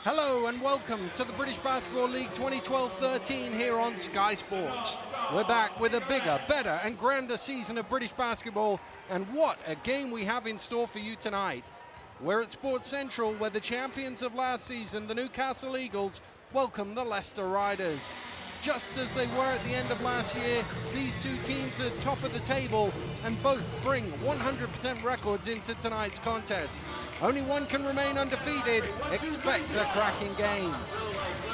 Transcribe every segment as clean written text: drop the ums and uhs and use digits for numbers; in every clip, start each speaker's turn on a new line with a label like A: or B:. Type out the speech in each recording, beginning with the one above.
A: Hello and welcome to the British Basketball League 2012-13 here on Sky Sports. We're back with a bigger, better and grander season of British basketball, and what a game we have in store for you tonight. We're at Sports Central where the champions of last season, the Newcastle Eagles, welcome the Leicester Riders. Just as they were at the end of last year, these two teams are top of the table and both bring 100% records into tonight's contest. Only one can remain undefeated. Expect a cracking game.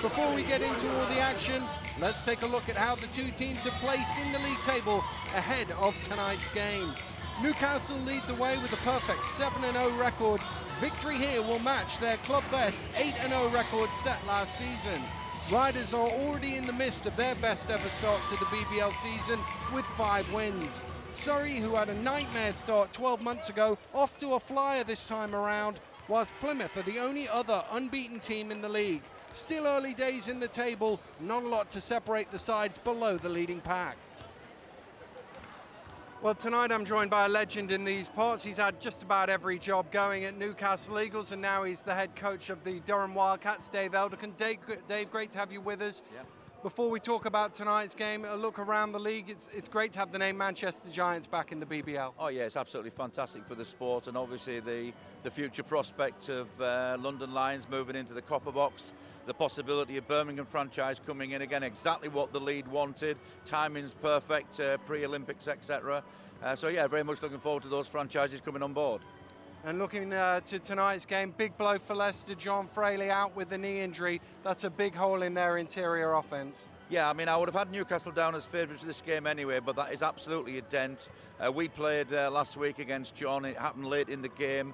A: Before we get into all the action, let's take a look at how the two teams are placed in the league table ahead of tonight's game. Newcastle lead the way with a perfect 7-0 record. Victory here will match their club best 8-0 record set last season. Riders are already in the midst of their best ever start to the BBL season with 5 wins. Surrey, who had a nightmare start 12 months ago, off to a flyer this time around, whilst Plymouth are the only other unbeaten team in the league. Still early days in the table, not a lot to separate the sides below the leading pack. Well, tonight I'm joined by a legend in these parts. He's had just about every job going at Newcastle Eagles, and now he's the head coach of the Durham Wildcats, Dave Elderkin. Dave, great to have you with us.
B: Yeah.
A: Before we talk about tonight's game, a look around the league, it's great to have the name Manchester Giants back in the BBL.
B: Oh yeah, it's absolutely fantastic for the sport, and obviously the future prospect of London Lions moving into the Copper Box, the possibility of Birmingham franchise coming in again, exactly what the league wanted, timing's perfect, pre-Olympics, etc. So yeah, very much looking forward to those franchises coming on board.
A: And looking to tonight's game, big blow for Leicester, John Fraley out with the knee injury. That's a big hole in their interior offense.
B: Yeah, I mean, I would have had Newcastle down as favourites for this game anyway, but that is absolutely a dent. We played last week against John. It happened late in the game.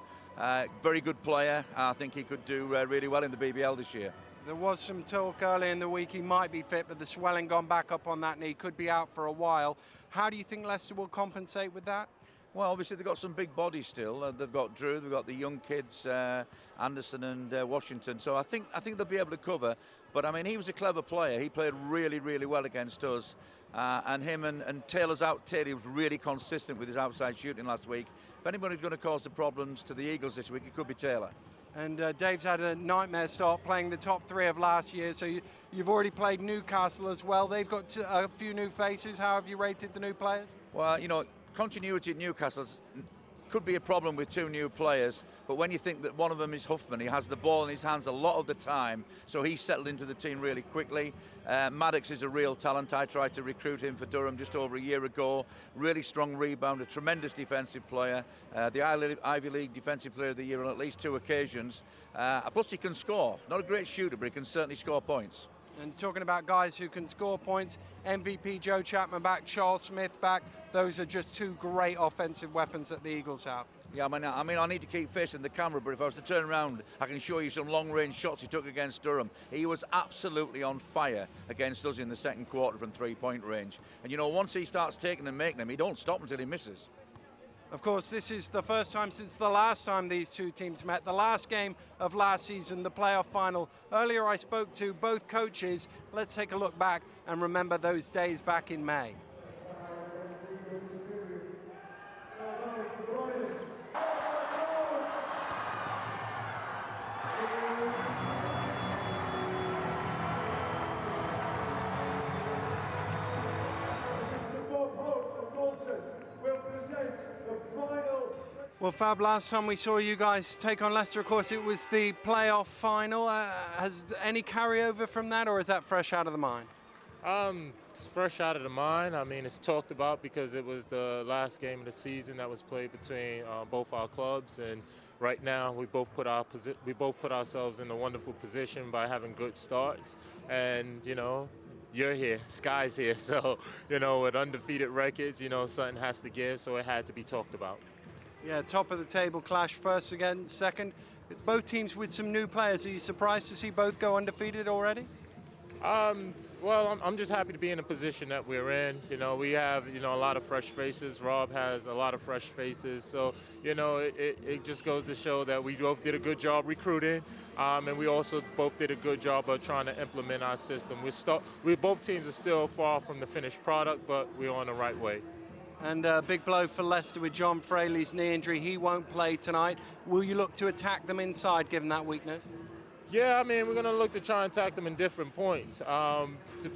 B: Very good player. I think he could do really well in the BBL this year.
A: There was some talk early in the week he might be fit, but the swelling gone back up on that knee, could be out for a while. How do you think Leicester will compensate with that?
B: Well, obviously they've got some big bodies still. They've got Drew, they've got the young kids, Anderson and Washington. So I think they'll be able to cover. But I mean, he was a clever player. He played really, really well against us. And him and Taylor's out. Taylor was really consistent with his outside shooting last week. If anybody's going to cause the problems to the Eagles this week, it could be Taylor.
A: And Dave's had a nightmare start playing the top 3 of last year. So you've already played Newcastle as well. They've got a few new faces. How have you rated the new players?
B: Well, you know, continuity at Newcastle could be a problem with 2 new players, but when you think that one of them is Huffman, he has the ball in his hands a lot of the time, so he settled into the team really quickly. Maddox is a real talent. I tried to recruit him for Durham just over a year ago. Really strong rebounder, tremendous defensive player, the Ivy League Defensive Player of the Year on at least 2 occasions. Plus he can score. Not a great shooter, but he can certainly score points.
A: And talking about guys who can score points, MVP Joe Chapman back, Charles Smith back. Those are just 2 great offensive weapons that the Eagles have.
B: Yeah, I mean, I need to keep facing the camera, but if I was to turn around, I can show you some long-range shots he took against Durham. He was absolutely on fire against us in the second quarter from 3-point range. And you know, once he starts taking them, making them, he don't stop until he misses.
A: Of course, this is the first time since the last time these two teams met, the last game of last season, the playoff final. Earlier I spoke to both coaches. Let's take a look back and remember those days back in May. Well, Fab, last time we saw you guys take on Leicester, of course, it was the playoff final. Has any carryover from that, or is that fresh out of the mind?
C: It's fresh out of the mind. I mean, it's talked about because it was the last game of the season that was played between both our clubs, and right now we both put ourselves in a wonderful position by having good starts, and you know, you're here, Sky's here, so you know, with undefeated records, you know, something has to give, so it had to be talked about.
A: Yeah, top of the table clash, first against second. Both teams with some new players. Are you surprised to see both go undefeated already?
C: Well, I'm just happy to be in the position that we're in. You know, we have, you know, a lot of fresh faces. Rob has a lot of fresh faces. So, you know, it just goes to show that we both did a good job recruiting, and we also both did a good job of trying to implement our system. Both teams are still far from the finished product, but we're on the right way.
A: And a big blow for Leicester with John Fraley's knee injury. He won't play tonight. Will you look to attack them inside, given that weakness?
C: Yeah, I mean, we're going to look to try and attack them in different points.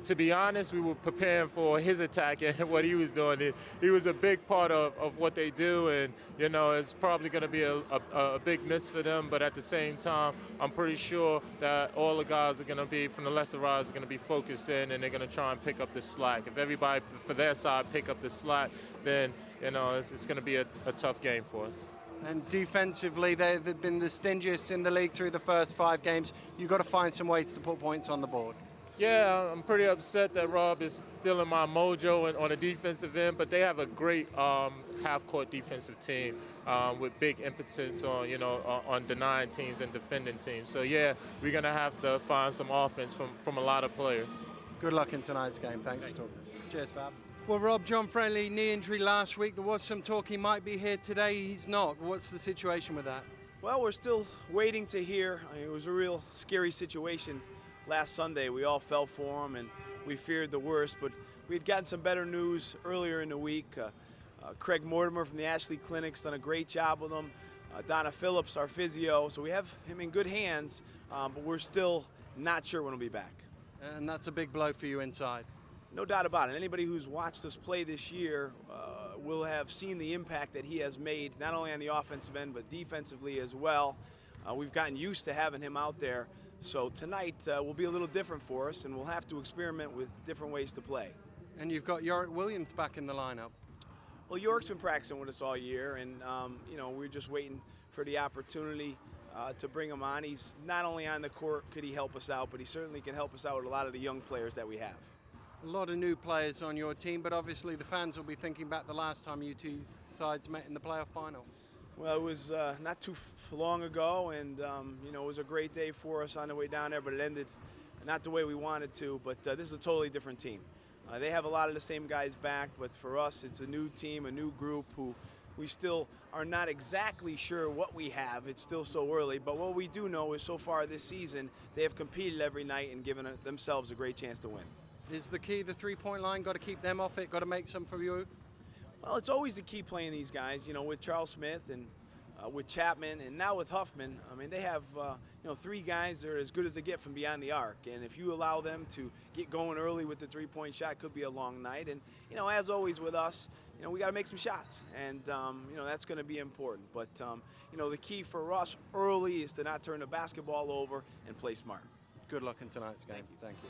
C: To be honest, we were preparing for his attack and what he was doing. He was a big part of what they do, and, you know, it's probably going to be a big miss for them, but at the same time, I'm pretty sure that all the guys are going to be, from the Leicester riders, are going to be focused in, and they're going to try and pick up the slack. If everybody, for their side, pick up the slack, then, you know, it's going to be a tough game for us.
A: And defensively, they've been the stingiest in the league through the first 5 games. You've got to find some ways to put points on the board.
C: Yeah, I'm pretty upset that Rob is still in my mojo on the defensive end, but they have a great half-court defensive team with big impotence on, you know, on denying teams and defending teams. So yeah, we're gonna have to find some offense from a lot of players.
A: Good luck in tonight's game. Thanks for talking to us. Cheers, Fab. Well, Rob, John Friendly, knee injury last week. There was some talk he might be here today. He's not. What's the situation with that?
D: Well, we're still waiting to hear. I mean, it was a real scary situation last Sunday. We all fell for him, and we feared the worst, but we had gotten some better news earlier in the week. Craig Mortimer from the Ashley Clinic's done a great job with him. Donna Phillips, our physio, so we have him in good hands, but we're still not sure when he'll be back.
A: And that's a big blow for you inside.
D: No doubt about it. Anybody who's watched us play this year will have seen the impact that he has made, not only on the offensive end, but defensively as well. We've gotten used to having him out there. So tonight will be a little different for us, and we'll have to experiment with different ways to play.
A: And you've got Yorick Williams back in the lineup.
D: Well, Yorick's been practicing with us all year, and you know, we're just waiting for the opportunity to bring him on. He's not only on the court could he help us out, but he certainly can help us out with a lot of the young players that we have.
A: A lot of new players on your team, but obviously the fans will be thinking back the last time you two sides met in the playoff final.
D: Well, it was not too long ago, and you know, it was a great day for us on the way down there, but it ended not the way we wanted to. But this is a totally different team. They have a lot of the same guys back, but for us, it's a new team, a new group who we still are not exactly sure what we have. It's still so early, but what we do know is so far this season, they have competed every night and given themselves a great chance to win.
A: Is the key the three-point line? Got to keep them off it? Got to make some for you?
D: Well, it's always the key playing these guys, you know, with Charles Smith and with Chapman and now with Huffman. I mean, they have, you know, 3 guys that are as good as they get from beyond the arc. And if you allow them to get going early with the three-point shot, could be a long night. And, you know, as always with us, you know, we got to make some shots. And, you know, that's going to be important. But, you know, the key for us early is to not turn the basketball over and play smart.
A: Good luck in tonight's game. Thank you.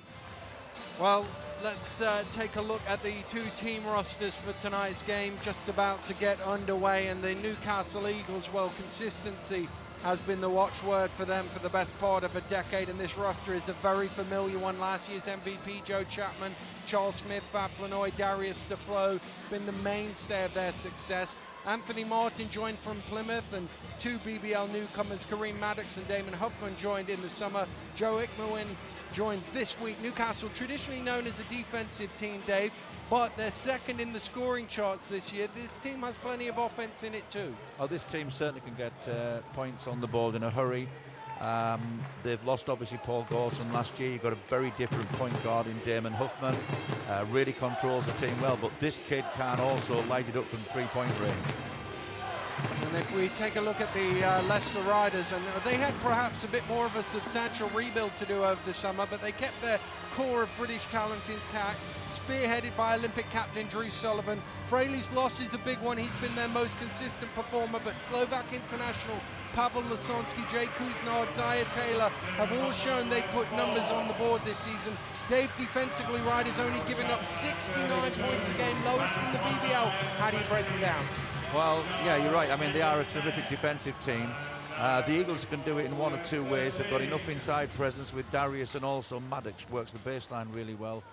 A: Well, let's take a look at the 2 team rosters for tonight's game, just about to get underway. And the Newcastle Eagles, well, consistency has been the watchword for them for the best part of a decade, and this roster is a very familiar one. Last year's MVP, Joe Chapman, Charles Smith, Fab Flanoy, Darius DeFlo, been the mainstay of their success. Anthony Martin joined from Plymouth, and 2 BBL newcomers, Kareem Maddox and Damon Huffman, joined in the summer. Joe Ickmewin joined this week. Newcastle, traditionally known as a defensive team, Dave, but they're second in the scoring charts this year. This team has plenty of offense in it too.
E: Oh, this team certainly can get points on the board in a hurry. They've lost obviously Paul Gorson last year. You've got a very different point guard in Damon Huffman. Really controls the team well, but this kid can also light it up from three-point range.
A: And if we take a look at the Leicester Riders, and they had perhaps a bit more of a substantial rebuild to do over the summer, but they kept their core of British talent intact, spearheaded by Olympic captain Drew Sullivan. Fraley's loss is a big one. He's been their most consistent performer, but Slovak international Pavel Lasonsky, Jay Kuznard, Zaya Taylor have all shown they put numbers on the board this season. Dave, defensively, Riders only giving up 69 points a game, lowest in the BBL. How do you break them down?
E: Well, yeah, you're right. I mean, they are a terrific defensive team. The Eagles can do it in 1 or 2 ways. They've got enough inside presence with Darius, and also Maddox works the baseline really well.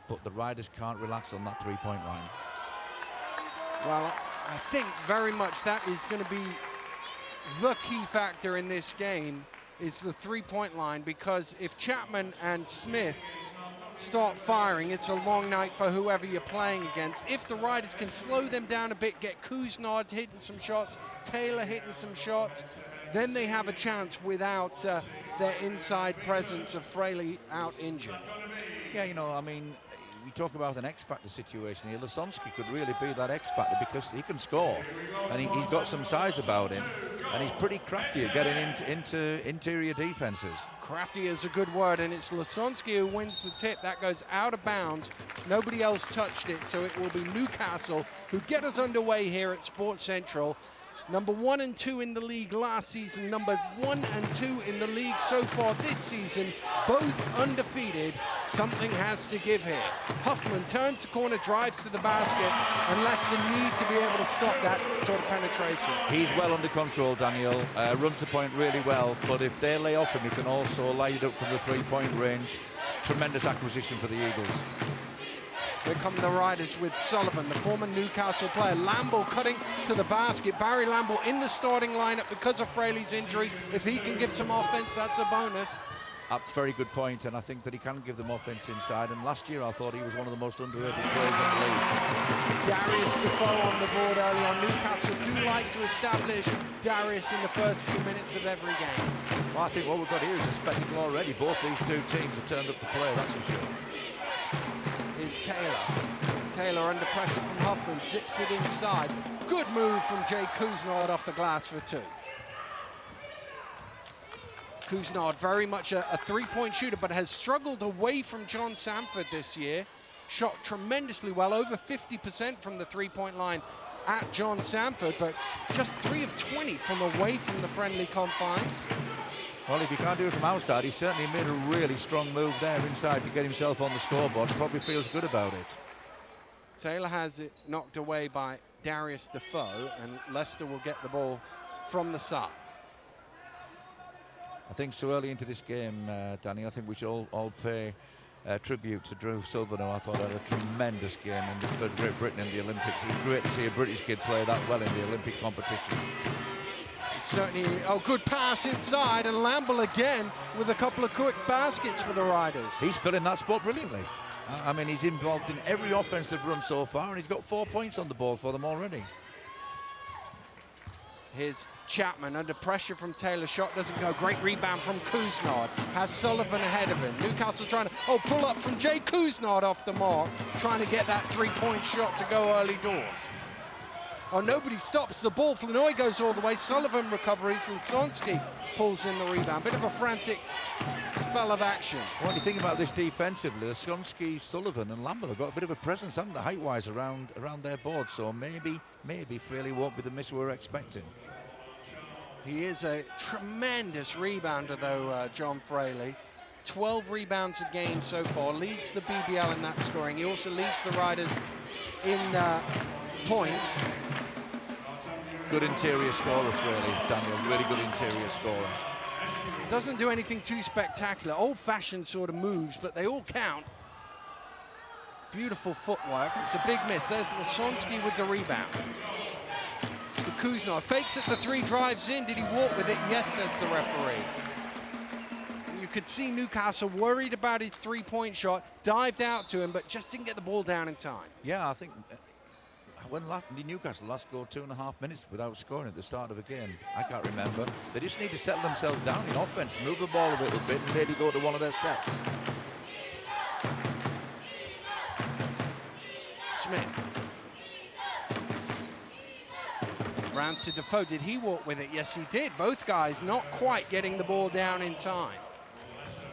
E: But the Riders can't relax on that three-point line.
A: Well, I think very much that is going to be the key factor in this game, is the three-point line, because if Chapman and Smith start firing, it's a long night for whoever you're playing against. If the Riders can slow them down a bit, get Kuznard hitting some shots, Taylor hitting some shots, then they have a chance without their inside presence of Fraley out injured.
E: Yeah, you know, I mean, we talk about an X factor situation here. Lasonsky could really be that X factor because he can score, and he's got some size about him, and he's pretty crafty at getting into interior defenses.
A: Crafty is a good word, and it's Lasonsky who wins the tip. That goes out of bounds. Nobody else touched it, so it will be Newcastle who get us underway here at Sports Central. Number 1 and 2 in the league last season, number 1 and 2 in the league so far this season, both undefeated. Something has to give here. Huffman turns the corner, drives to the basket, and Leicester need to be able to stop that sort of penetration.
E: He's well under control, Daniel, runs the point really well, but if they lay off him, he can also light it up from the three-point range. Tremendous acquisition for the Eagles.
A: Here come the Riders with Sullivan, the former Newcastle player. Lamble cutting to the basket. Barry Lamble in the starting lineup because of Fraley's injury. If he can give some offense, that's a bonus.
E: That's a very good point, and I think that he can give them offense inside. And last year I thought he was one of the most underrated players in the league.
A: Darius Defoe on the board early on. Newcastle do like to establish Darius in the first few minutes of every game.
E: Well, I think what we've got here is a spectacle already. Both these two teams have turned up to play, that's for sure.
A: Is Taylor under pressure from Huffman, zips it inside. Good move from Jay Cousinard off the glass for 2. Cousinard very much a three-point shooter, but has struggled away from John Sanford this year. Shot tremendously well, over 50% from the three-point line at John Sanford, but just 3 of 20 from away from the friendly confines.
E: Well, if he can't do it from outside, he certainly made a really strong move there inside to get himself on the scoreboard. Probably feels good about it.
A: Taylor has it knocked away by Darius Defoe, and Leicester will get the ball from the side.
E: I think so early into this game, Danny, I think we should all pay tribute to Drew Sullivan, who I thought had a tremendous game for Great Britain in the Olympics. It's great to see a British kid play that well in the Olympic competition.
A: Certainly, good pass inside, and Lamble again with a couple of quick baskets for the Riders.
E: He's filling that spot brilliantly. I mean, he's involved in every offensive run so far, and he's got 4 points on the board for them already.
A: Here's Chapman under pressure from Taylor. Shot doesn't go. Great rebound from Cousinard. Has Sullivan ahead of him. Newcastle trying to, pull up from Jay Cousinard off the mark, trying to get that three-point shot to go early doors. Nobody stops the ball. Flanoy goes all the way. Sullivan recovers. Lasonsky pulls in the rebound. Bit of a frantic spell of action.
E: What do you think about this defensively? Lasonsky, Sullivan and Lambert have got a bit of a presence, haven't they, height-wise around their board. So maybe Fraley won't be the miss we're expecting.
A: He is a tremendous rebounder, though, John Fraley. 12 rebounds a game so far. Leads the BBL in that scoring. He also leads the Riders in points.
E: Good interior scorer, Fraley, Daniel. Really good interior scorer.
A: Doesn't do anything too spectacular. Old-fashioned sort of moves, but they all count. Beautiful footwork. It's a big miss. There's Lasonsky with the rebound. To Cousinard. Fakes it for 3, drives in. Did he walk with it? Yes, says the referee. You could see Newcastle worried about his three-point shot. Dived out to him, but just didn't get the ball down in time.
E: Yeah, I think when Newcastle last scored 2.5 minutes without scoring at the start of a game, I can't remember. They just need to settle themselves down in offense, move the ball a little bit, and maybe go to one of their sets.
A: Smith. Round to Defoe. Did he walk with it? Yes, he did. Both guys not quite getting the ball down in time.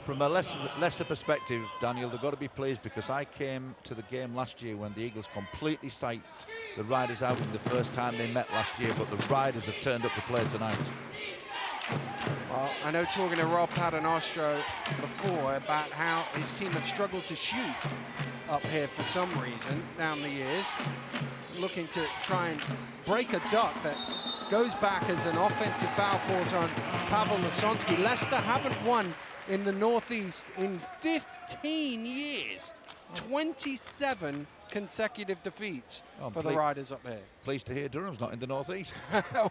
E: From a Leicester perspective, Daniel, they've got to be pleased because I came to the game last year when the Eagles completely psyched the Riders out in the first time they met last year, but the Riders have turned up to play tonight.
A: Well, I know talking to Rob Paternostro before about how his team have struggled to shoot up here for some reason down the years, looking to try and break a duck that goes back as an offensive foul calls on Pavel Lasonsky. Leicester haven't won in the Northeast in 15 years. 27 consecutive defeats for the Riders up here.
E: Pleased to hear Durham's not in the Northeast.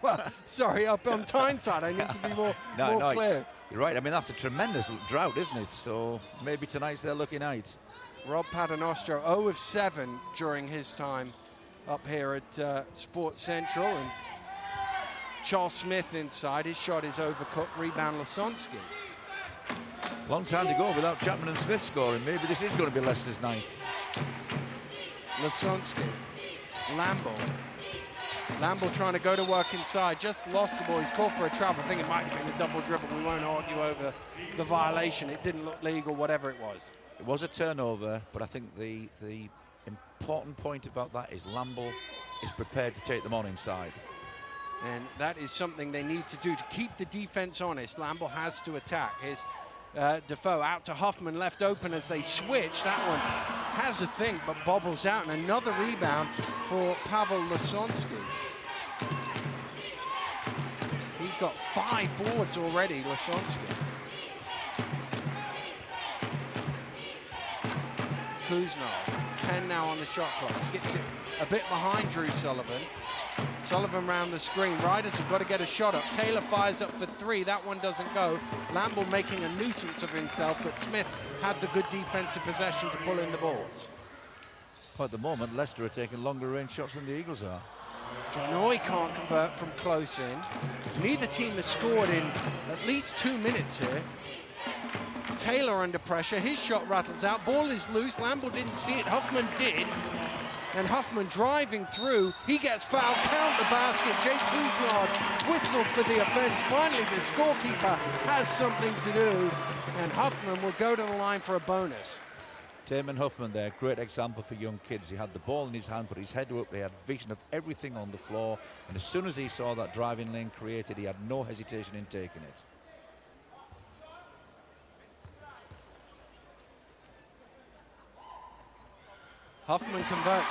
A: Well, sorry, up on Tyneside, I need to be more clear.
E: You're right. I mean, that's a tremendous drought, isn't it? So maybe tonight's their lucky night.
A: Rob Paternostro, 0 of 7 during his time up here at Sports Central. And Charles Smith inside. His shot is overcooked. Rebound Lasonsky.
E: Long time to go without Chapman and Smith scoring. Maybe this is going to be Leicester's night.
A: Lasonsky, Lamble trying to go to work inside, just lost the ball. He's called for a travel. I think it might have been a double dribble. We won't argue over the violation. It didn't look legal, whatever it was.
E: It was a turnover, but I think the important point about that is Lamble is prepared to take them on inside.
A: And that is something they need to do to keep the defense honest. Lamble has to attack. Here's Defoe out to Huffman, left open as they switch. That one has a thing, but bobbles out. And another rebound for Pavel Lasonsky. He's got 5 boards already, Lasonsky. Kuznov, 10 now on the shot clock. Gets it a bit behind Drew Sullivan. Sullivan round the screen. Riders have got to get a shot up. Taylor fires up for 3. That one doesn't go. Lamble making a nuisance of himself, but Smith had the good defensive possession to pull in the boards.
E: Well, at the moment, Leicester are taking longer range shots than the Eagles are.
A: Jonoy can't convert from close in. Neither team has scored in at least 2 minutes here. Taylor under pressure. His shot rattles out. Ball is loose. Lamble didn't see it. Huffman did. And Huffman driving through, he gets fouled, count the basket. Jake Kuznard whistled for the offense. Finally, the scorekeeper has something to do, and Huffman will go to the line for a bonus.
E: Damon Huffman there, great example for young kids. He had the ball in his hand, put his head up, he had vision of everything on the floor, and as soon as he saw that driving lane created, he had no hesitation in taking it.
A: Huffman converts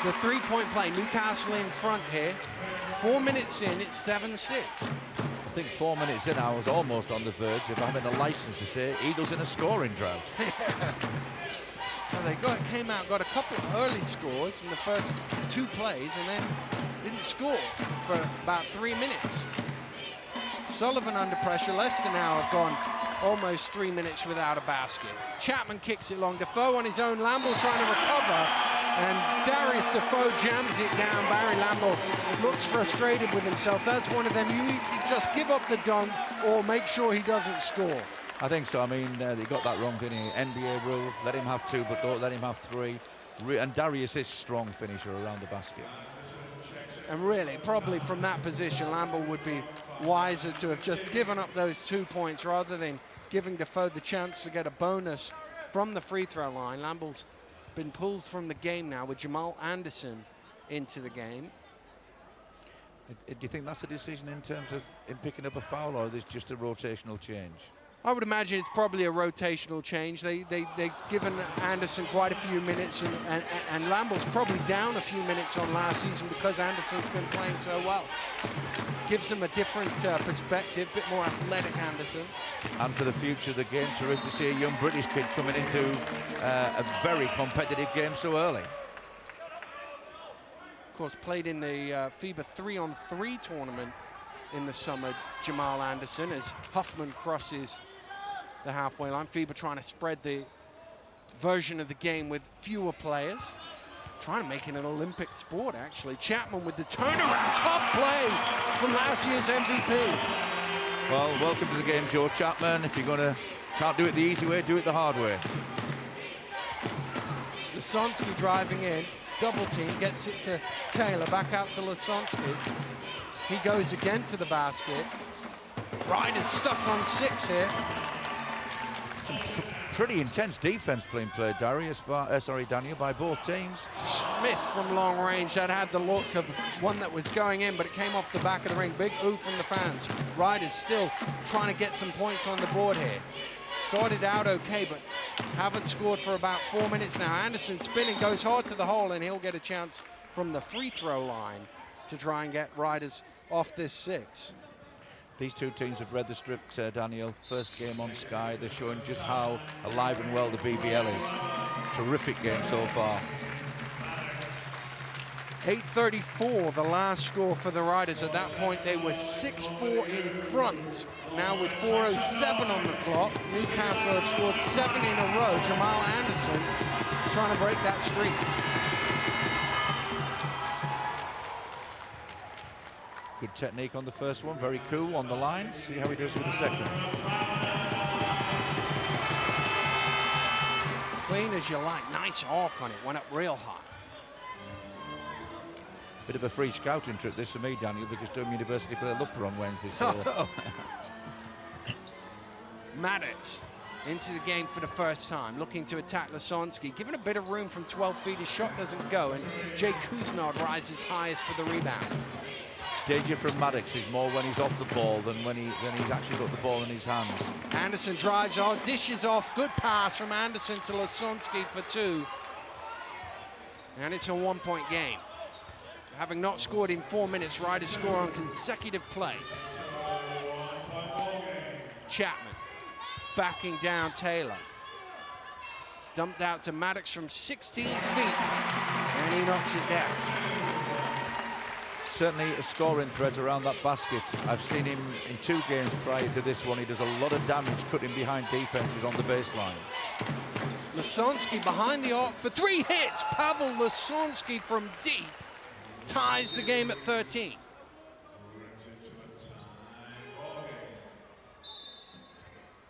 A: the three-point play. Newcastle in front here. 4 minutes in, it's 7-6.
E: I think 4 minutes in, I was almost on the verge of having a license to say Eagles in a scoring drought.
A: Well, they came out, got a couple of early scores in the first 2 plays, and then didn't score for about 3 minutes. Sullivan under pressure. Leicester now have gone almost 3 minutes without a basket. Chapman kicks it long. Defoe on his own. Lamble trying to recover, and Darius Defoe jams it down. Barry Lamble looks frustrated with himself. That's one of them. You just give up the dunk or make sure he doesn't score.
E: I think so. I mean, they got that wrong, didn't he? NBA rule, let him have 2, but don't let him have 3. And Darius is strong finisher around the basket.
A: And really, probably from that position, Lamble would be wiser to have just given up those 2 points rather than giving Defoe the chance to get a bonus from the free throw line. Lamble's been pulled from the game now with Jamal Anderson into the game.
E: Do you think that's a decision in terms of picking up a foul, or is this just a rotational change?
A: I would imagine it's probably a rotational change. They've given Anderson quite a few minutes, and Lamble's probably down a few minutes on last season because Anderson's been playing so well. Gives them a different perspective, a bit more athletic Anderson.
E: And for the future of the game, terrific to see a young British kid coming into a very competitive game so early.
A: Of course, played in the FIBA 3-on-3 tournament in the summer, Jamal Anderson, as Huffman crosses the halfway line. FIBA trying to spread the version of the game with fewer players. Trying to make it an Olympic sport, actually. Chapman with the turnaround. Tough play from last year's MVP.
E: Well, welcome to the game, Joe Chapman. If you're can't do it the easy way, do it the hard way.
A: Lasonsky driving in. Double team, gets it to Taylor. Back out to Lasonsky. He goes again to the basket. Ryder's stuck on 6 here.
E: Some pretty intense defense being played, Daniel, by both teams.
A: Smith from long range, that had the look of one that was going in, but it came off the back of the ring. Big ooh from the fans. Ryder's still trying to get some points on the board here. Started out okay, but haven't scored for about 4 minutes now. Anderson spinning, goes hard to the hole, and he'll get a chance from the free throw line to try and get Riders off this 6.
E: These two teams have read the script, Daniel. First game on Sky, they're showing just how alive and well the BBL is. Terrific game so far.
A: 8:34, the last score for the Riders. At that point, they were 6-4 in front. Now with 4:07 on the clock, Newcastle have scored 7 in a row. Jamal Anderson trying to break that streak.
E: Good technique on the first one, very cool on the line. See how he does with the second.
A: clean as you like. Nice arc on it, went up real high.
E: Bit of a free scouting trip this for me, Daniel, because Durham University play Loughborough on Wednesday. So.
A: Maddox into the game for the first time, looking to attack Lasonsky, given a bit of room from 12 feet, his shot doesn't go, and Jay Kuznard rises highest for the rebound.
E: Danger from Maddox is more when he's off the ball than when he's actually got the ball in his hands.
A: Anderson drives on, dishes off, good pass from Anderson to Lasonsky for 2. And it's a 1-point game. Having not scored in 4 minutes, Riders score on consecutive plays. Chapman backing down Taylor. Dumped out to Maddox from 16 feet, and he knocks it down.
E: Certainly a scoring threat around that basket. I've seen him in 2 games prior to this one. He does a lot of damage cutting behind defenses on the baseline.
A: Lasonsky behind the arc for 3 hits. Pavel Lasonsky from deep ties the game at 13.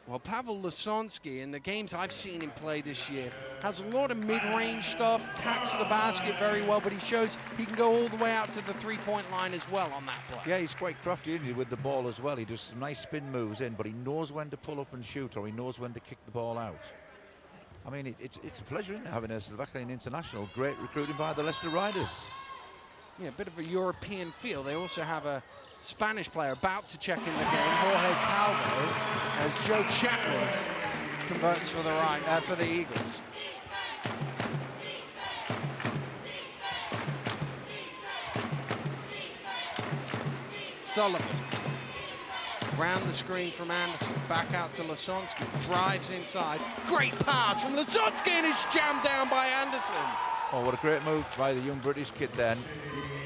A: Well, Pavel Lasonsky, in the games I've seen him play this year, has a lot of mid-range stuff, attacks the basket very well, but he shows he can go all the way out to the 3-point line as well on that play.
E: Yeah, he's quite crafty, isn't he, with the ball as well. He does some nice spin moves in, but he knows when to pull up and shoot, or he knows when to kick the ball out. I mean, it's a pleasure, isn't it, having a Slovakian international. Great recruiting by the Leicester Riders.
A: Yeah, a bit of a European feel. They also have a Spanish player about to check in the game, Jorge Calvo, as Joe Chapman converts for the Eagles. Sullivan, round the screen from Anderson, back out to Lasonsky, drives inside, great pass from Lasonsky, and it's jammed down by Anderson.
E: Oh, what a great move by the young British kid then.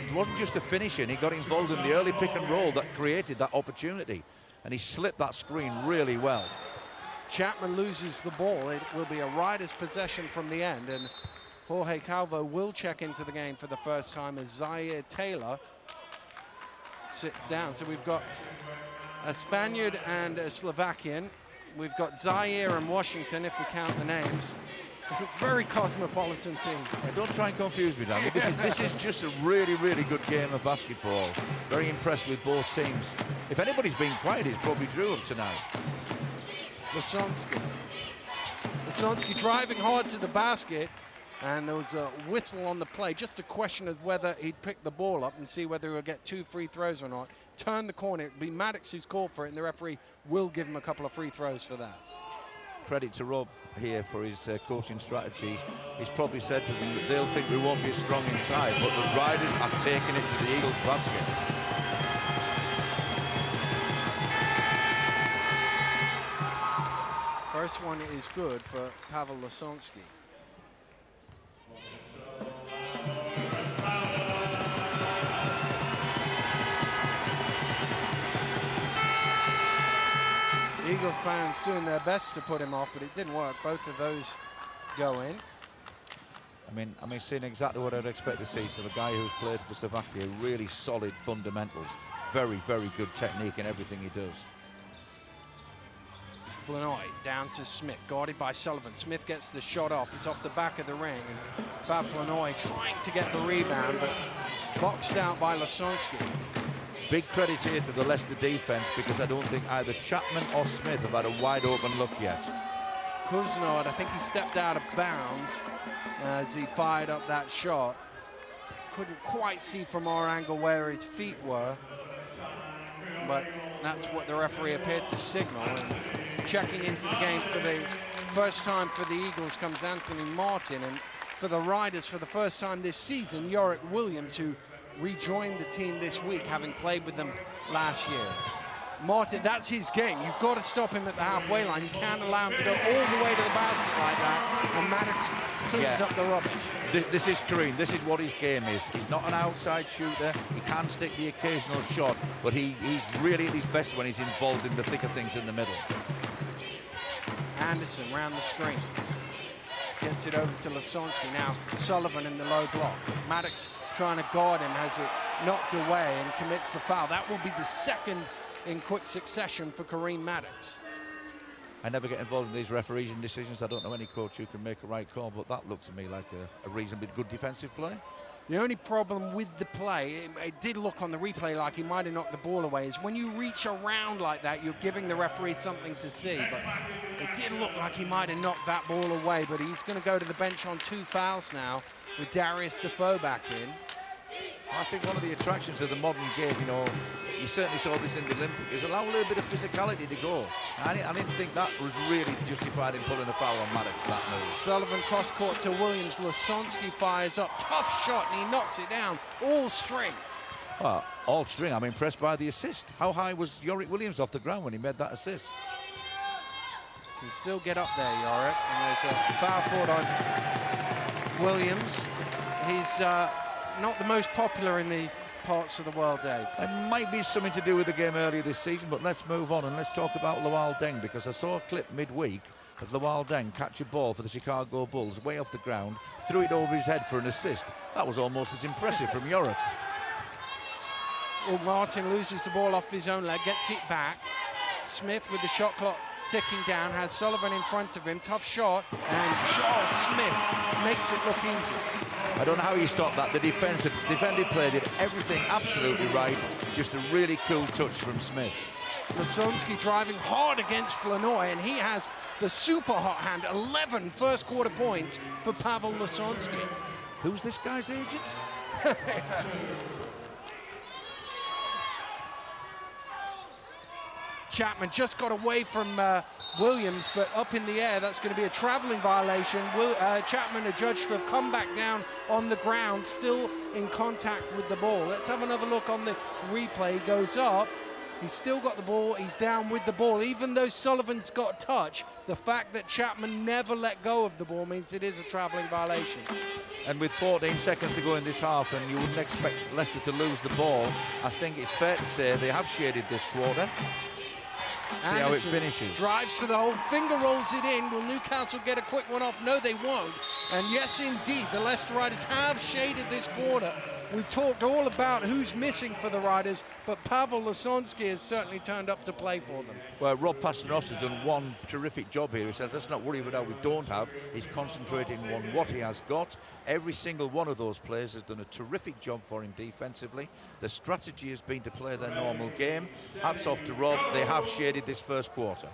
E: It wasn't just a finishing, he got involved in the early pick and roll that created that opportunity, and he slipped that screen really well.
A: Chapman loses the ball. It will be a Riders possession from the end, and Jorge Calvo will check into the game for the first time as Zaire Taylor sits down. So we've got a Spaniard and a Slovakian. We've got Zaire and Washington, if we count the names. It's a very cosmopolitan team.
E: Yeah, don't try and confuse me, Dan. This is just a really, really good game of basketball. Very impressed with both teams. If anybody's been quiet, it's probably Drew up tonight.
A: Lasonsky driving hard to the basket, and there was a whistle on the play. Just a question of whether he'd pick the ball up and see whether he'll get 2 free throws or not. Turn the corner. It'll be Maddox who's called for it, and the referee will give him a couple of free throws for that.
E: Credit to Rob here for his coaching strategy. He's probably said to them that they'll think we won't be strong inside, but the Riders are taking it to the Eagles basket.
A: First one is good for Pavel Lasonsky. Eagle fans doing their best to put him off, but it didn't work. Both of those go in.
E: I mean, seeing exactly what I'd expect to see. So the guy who's played for Slovakia, really solid fundamentals, very, very good technique in everything he does.
A: Flanoy down to Smith, guarded by Sullivan. Smith gets the shot off. It's off the back of the ring, and Fab Flanoy trying to get the rebound, but boxed out by Lasonsky.
E: Big credit here to the Leicester defense, because I don't think either Chapman or Smith have had a wide open look yet.
A: Kuznard, I think he stepped out of bounds as he fired up that shot. Couldn't quite see from our angle where his feet were, but that's what the referee appeared to signal. And checking into the game for the first time for the Eagles comes Anthony Martin, and for the Riders for the first time this season, Yorick Williams, who rejoined the team this week, having played with them last year. Martin, that's his game. You've got to stop him at the halfway line. You can't allow him to go all the way to the basket like that, and Maddox cleans up the rubbish.
E: This is Kareem. This is what his game is. He's not an outside shooter. He can stick the occasional shot, but he's really at his best when he's involved in the thicker things in the middle.
A: Anderson round the screens. Gets it over to Lasonsky. Now Sullivan in the low block. Maddox trying to guard him, has it knocked away and commits the foul. That will be the second in quick succession for Kareem Maddox.
E: I never get involved in these referees decisions. I don't know any coach who can make a right call, but that looked to me like a reasonably good defensive play.
A: The only problem with the play, it did look on the replay like he might have knocked the ball away, is when you reach around like that, you're giving the referee something to see. But it did look like he might have knocked that ball away, but he's going to go to the bench on 2 fouls now with Darius Defoe back in.
E: I think one of the attractions of the modern game, you know, you certainly saw this in the Olympics, is allow a little bit of physicality to go. I didn't think that was really justified in pulling a foul on Maddox, that move.
A: Sullivan cross-court to Williams. Lasonsky fires up. Tough shot, and he knocks it down. All string.
E: Well, all string. I'm impressed by the assist. How high was Yorick Williams off the ground when he made that assist?
A: Can still get up there, Yorick. And there's a foul forward on Williams. He's not the most popular in these parts of the world, Dave.
E: It might be something to do with the game earlier this season, but let's move on and let's talk about Luol Deng, because I saw a clip midweek of Luol Deng catch a ball for the Chicago Bulls way off the ground, threw it over his head for an assist. That was almost as impressive from Yorick.
A: Well, Martin loses the ball off his own leg, gets it back. Smith with the shot clock ticking down, has Sullivan in front of him. Tough shot, and Charles Smith makes it look easy.
E: I don't know how he stopped that. The defensive player did everything absolutely right. Just a really cool touch from Smith.
A: Lasonsky driving hard against Flanoy, and he has the super hot hand. 11 first quarter points for Pavel Lasonsky.
E: Who's this guy's agent?
A: Chapman just got away from Williams, but up in the air, that's going to be a traveling violation. Chapman adjudged to have come back down on the ground, still in contact with the ball. Let's have another look on the replay. He goes up, he's still got the ball, he's down with the ball. Even though Sullivan's got touch, the fact that Chapman never let go of the ball means it is a traveling violation.
E: And with 14 seconds to go in this half, and you wouldn't expect Leicester to lose the ball, I think it's fair to say they have shaded this quarter. See how it finishes.
A: Drives to the hole, finger rolls it in. Will Newcastle get a quick one off? No, they won't. And yes, indeed, the Leicester Riders have shaded this quarter. We've talked all about who's missing for the Riders, but Pavel Lasonsky has certainly turned up to play for them.
E: Well, Rob Pasternos has done one terrific job here. He says, let's not worry about what we don't have. He's concentrating on what he has got. Every single one of those players has done a terrific job for him defensively. The strategy has been to play their normal game. Hats off to Rob. They have shaded this first quarter.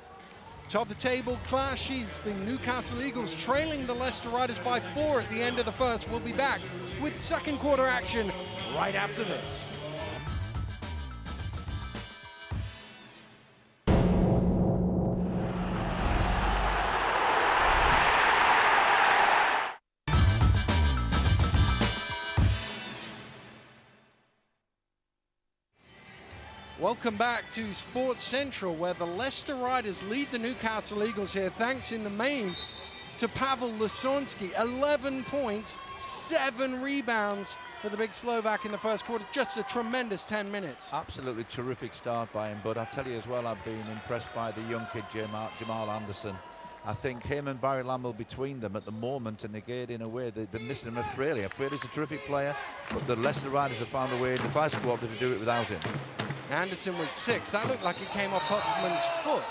A: Top of the table clash is the Newcastle Eagles trailing the Leicester Riders by 4 at the end of the first. We'll be back with second quarter action right after this. Welcome back to Sports Central, where the Leicester Riders lead the Newcastle Eagles here, thanks in the main to Pavel Lasonsky. 11 points, 7 rebounds for the big Slovak in the first quarter. Just a tremendous 10 minutes.
E: Absolutely terrific start by him, but I'll tell you as well, I've been impressed by the young kid, Jamal Anderson. I think him and Barry Lamel between them at the moment are negating away. They're missing him with Fraley. Fraley's a terrific player, but the Leicester Riders have found a way in the first quarter to do it without him.
A: Anderson with 6. That looked like it came off Huffman's foot.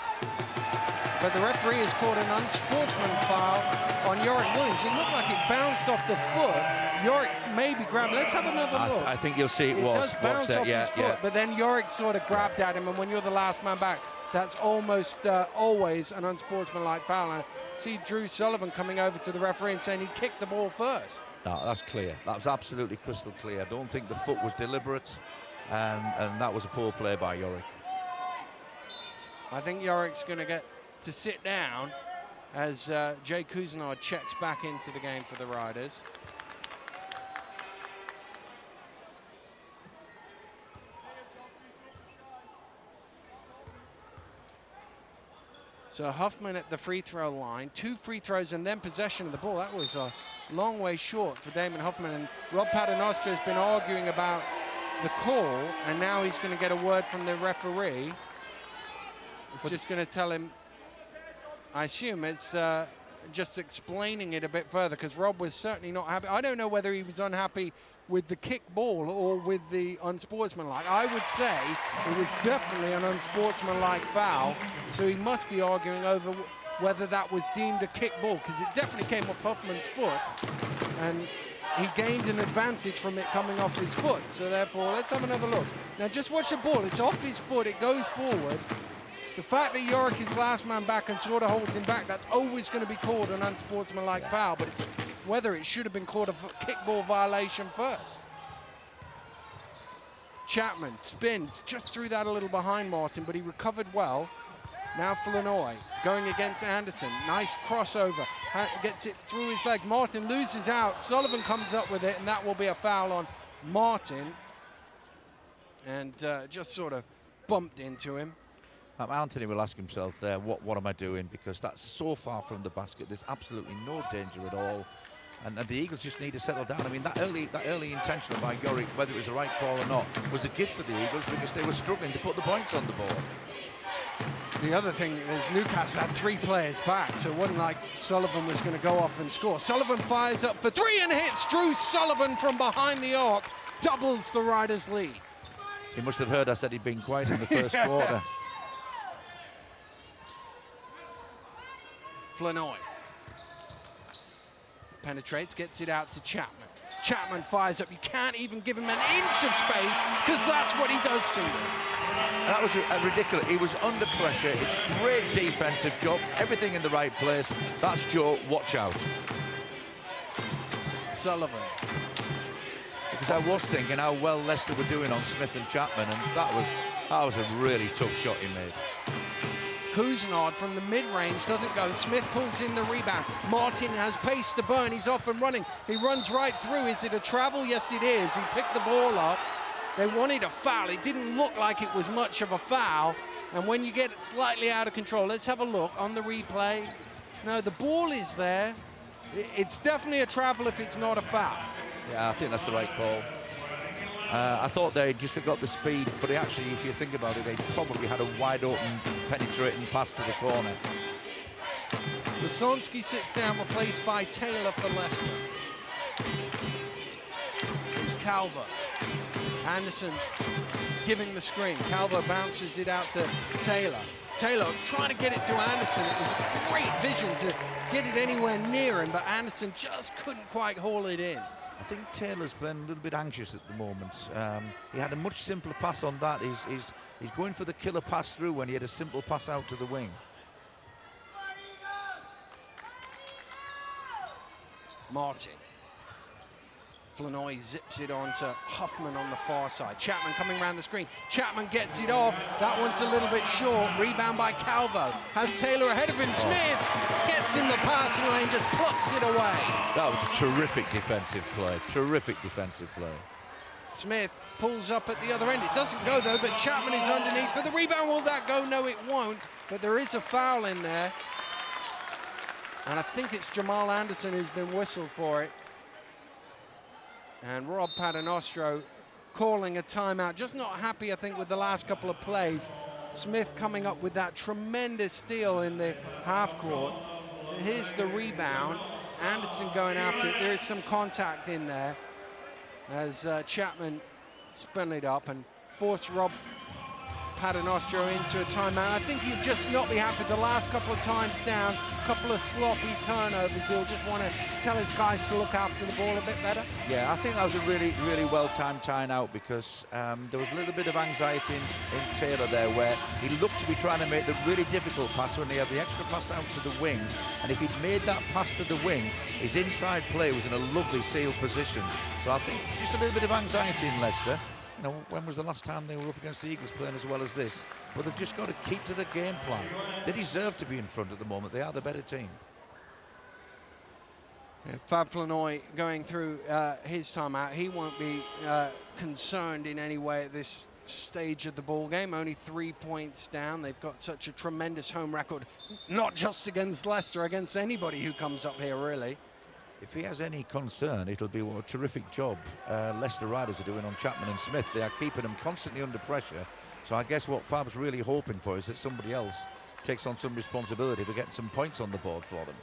A: But the referee has called an unsportsmanlike foul on Yorick Williams. It looked like it bounced off the foot. Yorick maybe grabbed. Let's have another look.
E: I think you'll see it was.
A: Does bounce off his foot, but then Yorick sort of grabbed at him, and when you're the last man back, that's almost always an unsportsmanlike foul. And I see Drew Sullivan coming over to the referee and saying he kicked the ball first.
E: No, that's clear. That was absolutely crystal clear. I don't think the foot was deliberate. And that was a poor play by Yorick.
A: I think Yorick's going to get to sit down as Jay Cousinard checks back into the game for the Riders. So Huffman at the free throw line, 2 free throws and then possession of the ball. That was a long way short for Damon Huffman, and Rob Paternoster has been arguing about the call, and now he's going to get a word from the referee. It's just going to tell him, I assume it's just explaining it a bit further, because Rob was certainly not happy. I don't know whether he was unhappy with the kick ball or with the unsportsmanlike. I would say it was definitely an unsportsmanlike foul, so he must be arguing over whether that was deemed a kick ball, because it definitely came off Huffman's foot, and he gained an advantage from it coming off his foot. So therefore, let's have another look. Now just watch the ball, it's off his foot, it goes forward. The fact that Yorick is last man back and sort of holds him back, that's always going to be called an unsportsmanlike foul, but it's whether it should have been called a kickball violation first. Chapman spins just through that a little behind Martin, but he recovered well. Now Flanoy going against Anderson. Nice crossover. Gets it through his legs. Martin loses out. Sullivan comes up with it, and that will be a foul on Martin. And just sort of bumped into him.
E: Anthony will ask himself there, what am I doing? Because that's so far from the basket. There's absolutely no danger at all. And the Eagles just need to settle down. I mean, that early intention by Yorick, whether it was the right call or not, was a gift for the Eagles because they were struggling to put the points on the board.
A: The other thing is Newcastle had 3 players back, so it wasn't like Sullivan was going to go off and score. Sullivan fires up for 3 and hits Drew Sullivan from behind the arc, doubles the Riders' lead.
E: He must have heard I said he'd been quiet in the first quarter.
A: Flanoy penetrates, gets it out to Chapman. Chapman fires up. You can't even give him an inch of space because that's what he does to you.
E: That was ridiculous. He was under pressure. It's a great defensive job. Everything in the right place. That's Joe. Watch out.
A: Sullivan.
E: Because I was thinking how well Leicester were doing on Smith and Chapman, and that was a really tough shot he made.
A: Cousinard from the mid-range doesn't go. Smith pulls in the rebound. Martin has pace to burn. He's off and running. He runs right through. Is it a travel? Yes, it is. He picked the ball up. They wanted a foul. It didn't look like it was much of a foul. And when you get it slightly out of control, let's have a look on the replay. No, the ball is there. It's definitely a travel if it's not a foul.
E: Yeah, I think that's the right call. I thought they just got the speed, but actually, if you think about it, they probably had a wide open, penetrating pass to the corner.
A: Wasonski sits down, replaced by Taylor for Leicester. Here's Calver. Anderson giving the screen. Calver bounces it out to Taylor. Taylor trying to get it to Anderson. It was a great vision to get it anywhere near him, but Anderson just couldn't quite haul it in.
E: I think Taylor's playing a little bit anxious at the moment. He had a much simpler pass on that. He's going for the killer pass through when he had a simple pass out to the wing.
A: Martin. Flanoy zips it on to Huffman on the far side. Chapman coming around the screen. Chapman gets it off. That one's a little bit short. Rebound by Calvo. Has Taylor ahead of him. Smith gets in the passing lane, just plucks it away.
E: That was a terrific defensive play. Terrific defensive play.
A: Smith pulls up at the other end. It doesn't go though, but Chapman is underneath for the rebound. Will that go? No, it won't. But there is a foul in there. And I think it's Jamal Anderson who's been whistled for it. And Rob Paternostro calling a timeout. Just not happy, I think, with the last couple of plays. Smith coming up with that tremendous steal in the half court. And here's the rebound. Anderson going after it. There is some contact in there as Chapman spun it up and forced Rob Paternostro into a timeout. I think he'll just not be happy the last couple of times down, a couple of sloppy turnovers. He'll just want to tell his guys to look after the ball a bit better.
E: Yeah, I think that was a really, really well-timed timeout because there was a little bit of anxiety in Taylor there where he looked to be trying to make the really difficult pass when he had the extra pass out to the wing. And if he'd made that pass to the wing, his inside play was in a lovely sealed position. So I think just a little bit of anxiety in Leicester. You know, when was the last time they were up against the Eagles playing as well as this? But they've just got to keep to the game plan. They deserve to be in front at the moment. They are the better team.
A: Yeah, Fab Flanoy going through his timeout. He won't be concerned in any way at this stage of the ball game. Only 3 points down. They've got such a tremendous home record, not just against Leicester, against anybody who comes up here, really.
E: If he has any concern, it'll be what a terrific job Leicester Riders are doing on Chapman and Smith. They are keeping them constantly under pressure. So I guess what Fab's really hoping for is that somebody else takes on some responsibility for getting some points on the board for them.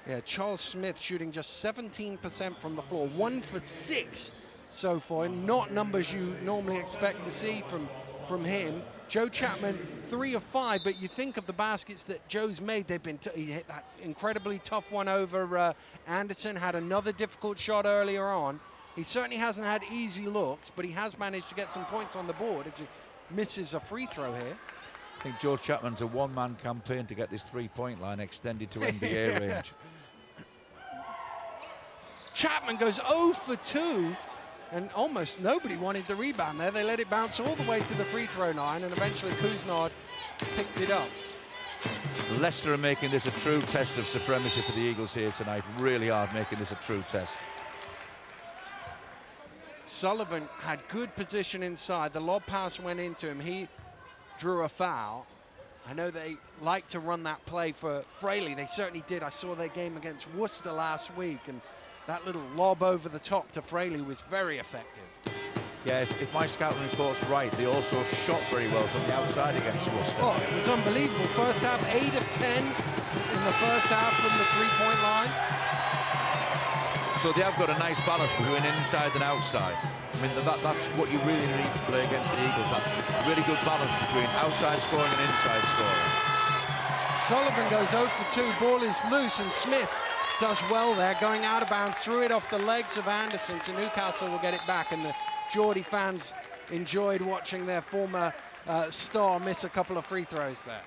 A: Yeah, Charles Smith shooting just 17% from the floor, 1 for 6 so far. Not numbers you normally expect to see from him. Joe Chapman, 3 of 5, but you think of the baskets that Joe's made, they've been, he hit that incredibly tough one over Anderson, had another difficult shot earlier on. He certainly hasn't had easy looks, but he has managed to get some points on the board if he misses a free throw here.
E: I think Joe Chapman's a one-man campaign to get this three-point line extended to NBA range.
A: Chapman goes 0 for 2, and almost nobody wanted the rebound there. They let it bounce all the way to the free throw line, and eventually Kuznard picked it up.
E: Leicester are making this a true test of supremacy for the Eagles here tonight. Really hard making this a true test.
A: Sullivan had good position inside. The lob pass went into him. He drew a foul. I know they like to run that play for Fraley. They certainly did. I saw their game against Worcester last week, and that little lob over the top to Fraley was very effective.
E: Yeah, if my scouting report's right, they also shot very well from the outside against Worcester.
A: Oh, it was unbelievable. First half, 8 of 10 in the first half from the three-point line.
E: So they have got a nice balance between inside and outside. I mean, that's what you really need to play against the Eagles. That really good balance between outside scoring and inside scoring.
A: Sullivan goes 0 for 2. Ball is loose, and Smith does well there, going out of bounds, threw it off the legs of Anderson, so Newcastle will get it back, and the Geordie fans enjoyed watching their former star miss a couple of free throws there.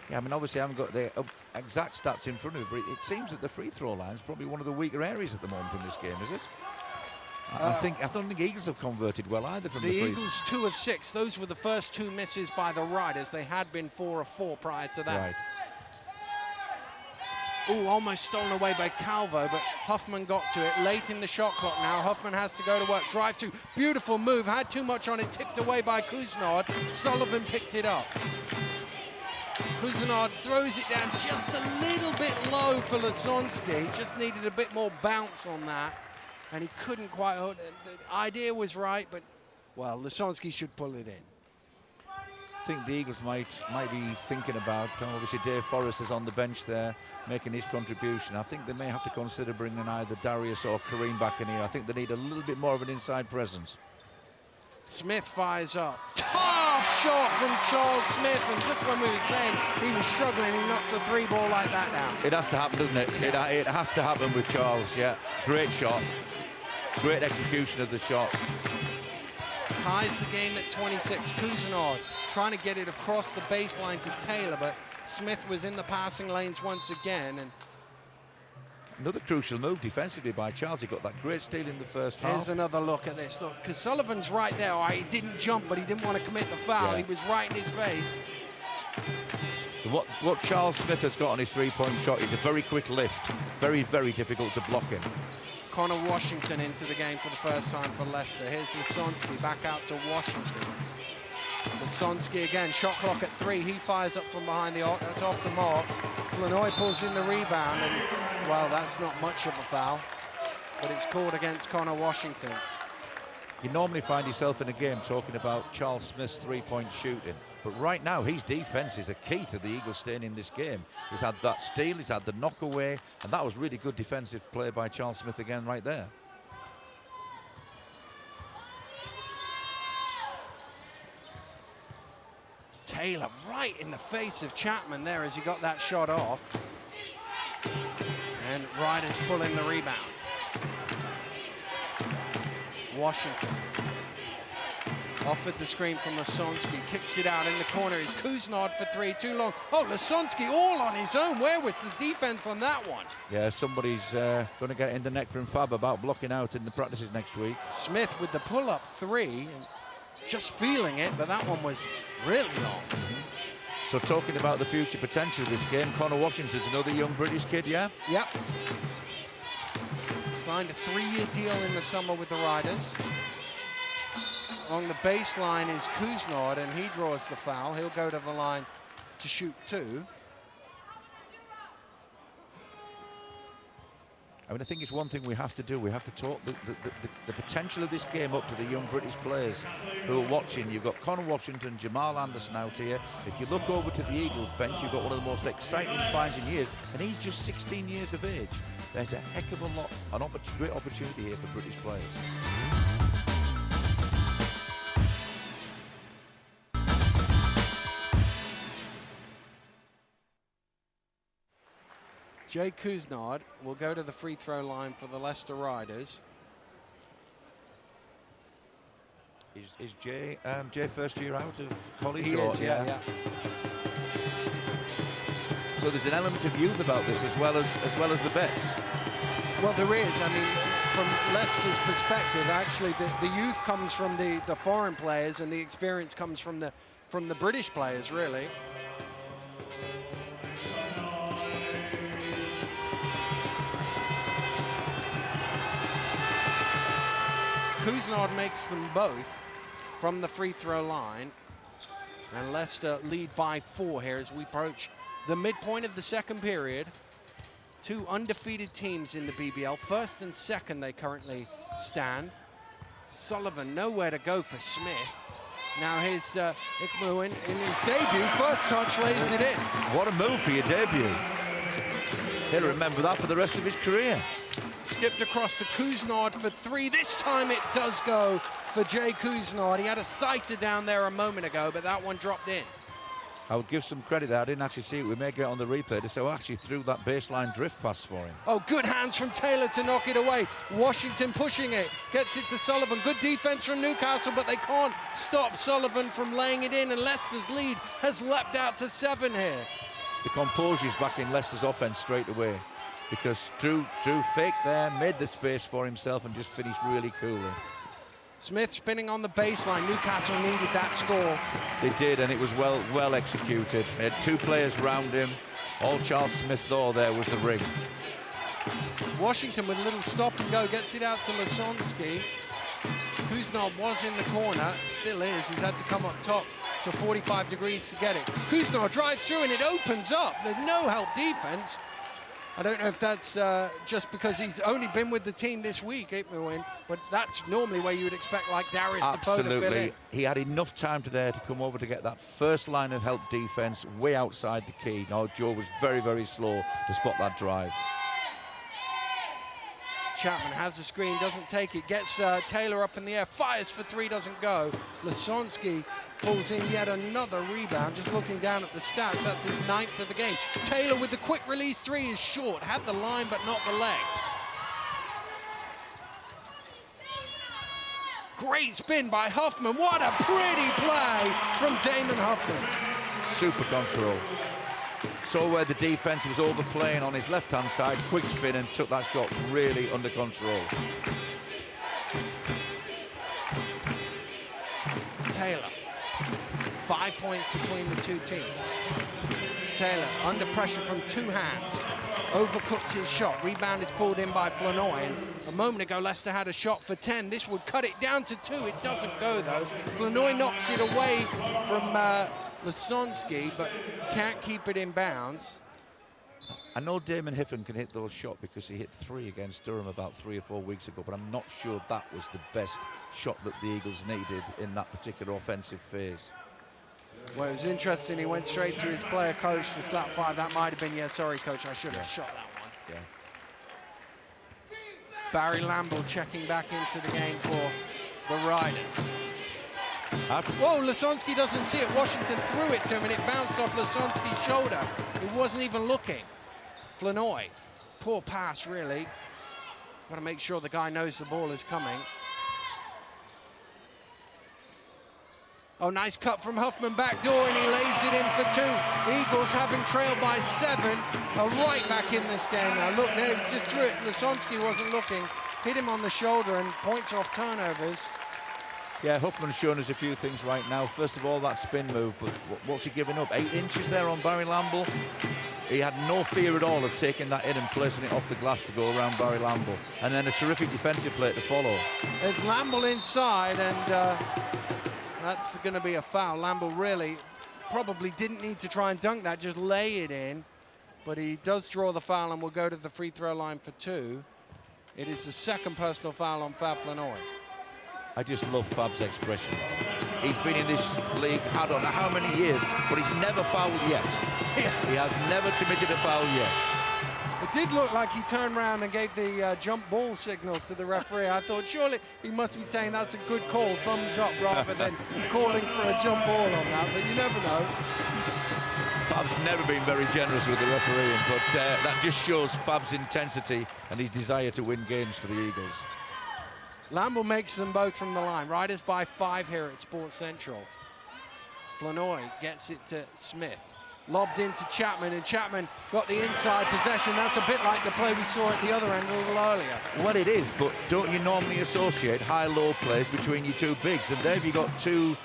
E: Yeah, I mean, obviously I haven't got the exact stats in front of me, but it seems that the free throw line is probably one of the weaker areas at the moment in this game, is it? I don't think Eagles have converted well either from the free.
A: The Eagles 2 of 6. Those were the first 2 misses by the Riders. They had been 4 of 4 prior to that.
E: Right.
A: Ooh, almost stolen away by Calvo, but Huffman got to it late in the shot clock now. Huffman has to go to work. Drive through. Beautiful move. Had too much on it. Tipped away by Kuznard. Sullivan picked it up. Kuznard throws it down just a little bit low for Lasonsky. Just needed a bit more bounce on that, and he couldn't quite. The idea was right, but, well, Lasonsky should pull it in.
E: I think the Eagles might be thinking about, obviously Dave Forrest is on the bench there making his contribution. I think they may have to consider bringing either Darius or Kareem back in here. I think they need a little bit more of an inside presence.
A: Smith fires up. Tough shot from Charles Smith, and just when we were saying he was struggling, he knocks the 3 ball like that down.
E: It has to happen, doesn't it?
A: Yeah.
E: It has to happen with Charles, yeah. Great shot. Great execution of the shot.
A: Ties the game at 26. Kuznard trying to get it across the baseline to Taylor, but Smith was in the passing lanes once again. And
E: another crucial move defensively by Charles. He got that great steal in the first half.
A: Here's another look at this. Look, because Sullivan's right there. All right, he didn't jump, but he didn't want to commit the foul.
E: Yeah.
A: He was right in his face.
E: What Charles Smith has got on his three-point shot is a very quick lift. Very, very difficult to block him.
A: Connor Washington into the game for the first time for Leicester. Here's Lasonsky back out to Washington. Lasonsky again, shot clock at 3. He fires up from behind the arc. That's off the mark. Flanoy pulls in the rebound, and, well, that's not much of a foul, but it's called against Connor Washington.
E: You normally find yourself in a game talking about Charles Smith's three-point shooting, but right now his defense is a key to the Eagles staying in this game. He's had that steal, he's had the knockaway, and that was really good defensive play by Charles Smith again right there.
A: Taylor right in the face of Chapman there as he got that shot off. And Riders pull in the rebound. Washington offered the screen from Lasonsky, kicks it out in the corner. Is Kuznard for 3, too long. Oh, Lasonsky all on his own. Where was the defense on that one?
E: Yeah, somebody's going to get in the neck from Fab about blocking out in the practices next week.
A: Smith with the pull-up 3, and just feeling it, but that one was really long.
E: So talking about the future potential of this game, Connor Washington's another young British kid, yeah?
A: Yep. Signed a 3-year deal in the summer with the Riders. Along the baseline is Kuznard, and he draws the foul. He'll go to the line to shoot 2.
E: I mean, I think it's one thing we have to do. We have to talk the potential of this game up to the young British players who are watching. You've got Connor Washington, Jamal Anderson out here. If you look over to the Eagles bench, you've got one of the most exciting finds in years, and he's just 16 years of age. There's a heck of a lot, great opportunity here for British players.
A: Jay Kuznard will go to the free throw line for the Leicester Riders.
E: Is Jay first year out of college?
A: He is, yeah.
E: So there's an element of youth about this as well as the vets.
A: Well, there is. I mean, from Leicester's perspective, actually, the youth comes from the foreign players, and the experience comes from the British players, really. Kuznard makes them both from the free throw line, and Leicester lead by 4 here as we approach the midpoint of the second period. 2 undefeated teams in the BBL, first and second they currently stand. Sullivan nowhere to go for Smith. Now here's Ikmuin in his debut, first touch lays it in.
E: What a move for your debut. He'll remember that for the rest of his career.
A: Skipped across to Kuznard for 3. This time it does go for Jay Kuznard. He had a sighter down there a moment ago, but that one dropped in.
E: I would give some credit there. I didn't actually see it. We may get on the replay to say, oh, actually threw that baseline drift pass for him.
A: Oh, good hands from Taylor to knock it away. Washington pushing it, gets it to Sullivan. Good defense from Newcastle, but they can't stop Sullivan from laying it in, and Leicester's lead has leapt out to 7 here.
E: The composure's back in Leicester's offense straight away, because Drew faked there, made the space for himself, and just finished really coolly.
A: Smith spinning on the baseline. Newcastle needed that score.
E: They did, and it was well executed. They had 2 players round him. All Charles Smith thought there was the ring.
A: Washington with a little stop and go, gets it out to Lasonsky. Kuznard was in the corner, still is. He's had to come up top to 45 degrees to get it. Kuznard drives through and it opens up. There's no help defense. I don't know if that's just because he's only been with the team this week, Ikmuin, but that's normally where you would expect, like, Darius to fill in.
E: Absolutely. He had enough time to come over to get that first line of help defense way outside the key. No, Joe was very slow to spot that drive.
A: Chapman has the screen, doesn't take it, gets Taylor up in the air, fires for 3, doesn't go. Lasonsky pulls in yet another rebound. Just looking down at the stats, that's his 9th of the game. Taylor with the quick release 3 is short, had the line but not the legs. Great spin by Huffman. What a pretty play from Damon Huffman.
E: Super control. Saw where the defense was overplaying on his left-hand side, quick spin, and took that shot really under control.
A: Taylor, 5 points between the 2 teams. Taylor under pressure from 2 hands, overcooks his shot. Rebound is pulled in by Flanoy, and a moment ago Leicester had a shot for 10. This would cut it down to 2. It doesn't go though. Flanoy knocks it away from Lasonsky, but can't keep it in bounds.
E: I know Damon Hiffen can hit those shots because he hit 3 against Durham about 3 or 4 weeks ago, but I'm not sure that was the best shot that the Eagles needed in that particular offensive phase.
A: Well, it was interesting. He went straight to his player coach to slap 5. That might have been, yeah, sorry, coach, I should have shot that one.
E: Yeah.
A: Barry Lamble checking back into the game for the Riders. Whoa, Lasonsky doesn't see it. Washington threw it to him and it bounced off Lasonsky's shoulder. He wasn't even looking. Flanoy, poor pass, really. Got to make sure the guy knows the ball is coming. Oh, nice cut from Huffman back door, and he lays it in for 2. Eagles having trailed by 7 are right back in this game now. Look, there, just threw it. Lasonsky wasn't looking. Hit him on the shoulder and points off turnovers.
E: Yeah, Huffman's shown us a few things right now. First of all, that spin move, but what's he giving up? 8 inches there on Barry Lamble. He had no fear at all of taking that in and placing it off the glass to go around Barry Lamble. And then a terrific defensive play to follow.
A: There's Lamble inside, and that's going to be a foul. Lamble really probably didn't need to try and dunk that, just lay it in. But he does draw the foul and will go to the free throw line for 2. It is the 2nd personal foul on Fab Flanoy.
E: I just love Fab's expression. He's been in this league, I don't know how many years, but he's never fouled yet. He has never committed a foul yet.
A: It did look like he turned around and gave the jump ball signal to the referee. I thought surely he must be saying that's a good call, thumbs up, rather than calling for a jump ball on that, but you never know.
E: Fab's never been very generous with the refereeing, but that just shows Fab's intensity and his desire to win games for the Eagles.
A: Lamble makes them both from the line. Riders by 5 here at Sports Central. Flanoy gets it to Smith. Lobbed into Chapman, and Chapman got the inside possession. That's a bit like the play we saw at the other end a little earlier.
E: Well, it is, but don't you normally associate high-low plays between your two bigs? And there you got two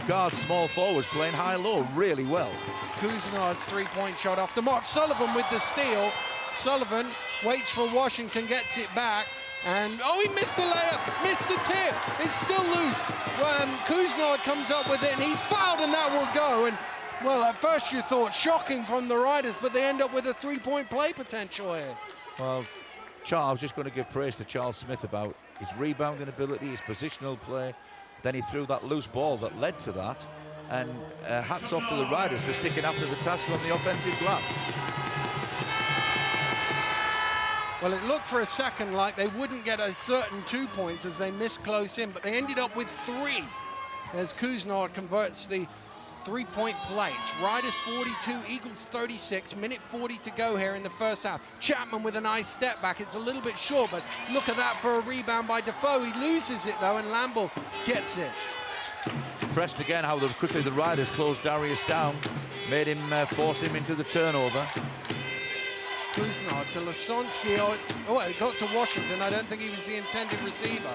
E: guards, small forwards, playing high-low really well.
A: Kuznod's three-point shot off the mark. Sullivan with the steal. Sullivan waits for Washington, gets it back. And, oh, he missed the layup, missed the tip. It's still loose. Kuznod comes up with it, and he's fouled, and that will go. And, well, at first you thought shocking from the Riders, but they end up with a three-point play potential here.
E: Well, I was just going to give praise to Charles Smith about his rebounding ability, his positional play. Then he threw that loose ball that led to that. And hats off to the Riders for sticking after the task on the offensive glass.
A: Well, it looked for a second like they wouldn't get a certain 2 points as they missed close in, but they ended up with 3 as Kuznod converts the three-point play. It's Riders 42, Eagles 36, minute 40 to go here in the first half. Chapman with a nice step back. It's a little bit short, but look at that for a rebound by Defoe. He loses it though, and Lamble gets it.
E: Impressed again how quickly the Riders closed Darius down, made him force him into the turnover.
A: Kuznod to Lasonsky. Oh, it got to Washington. I don't think he was the intended receiver.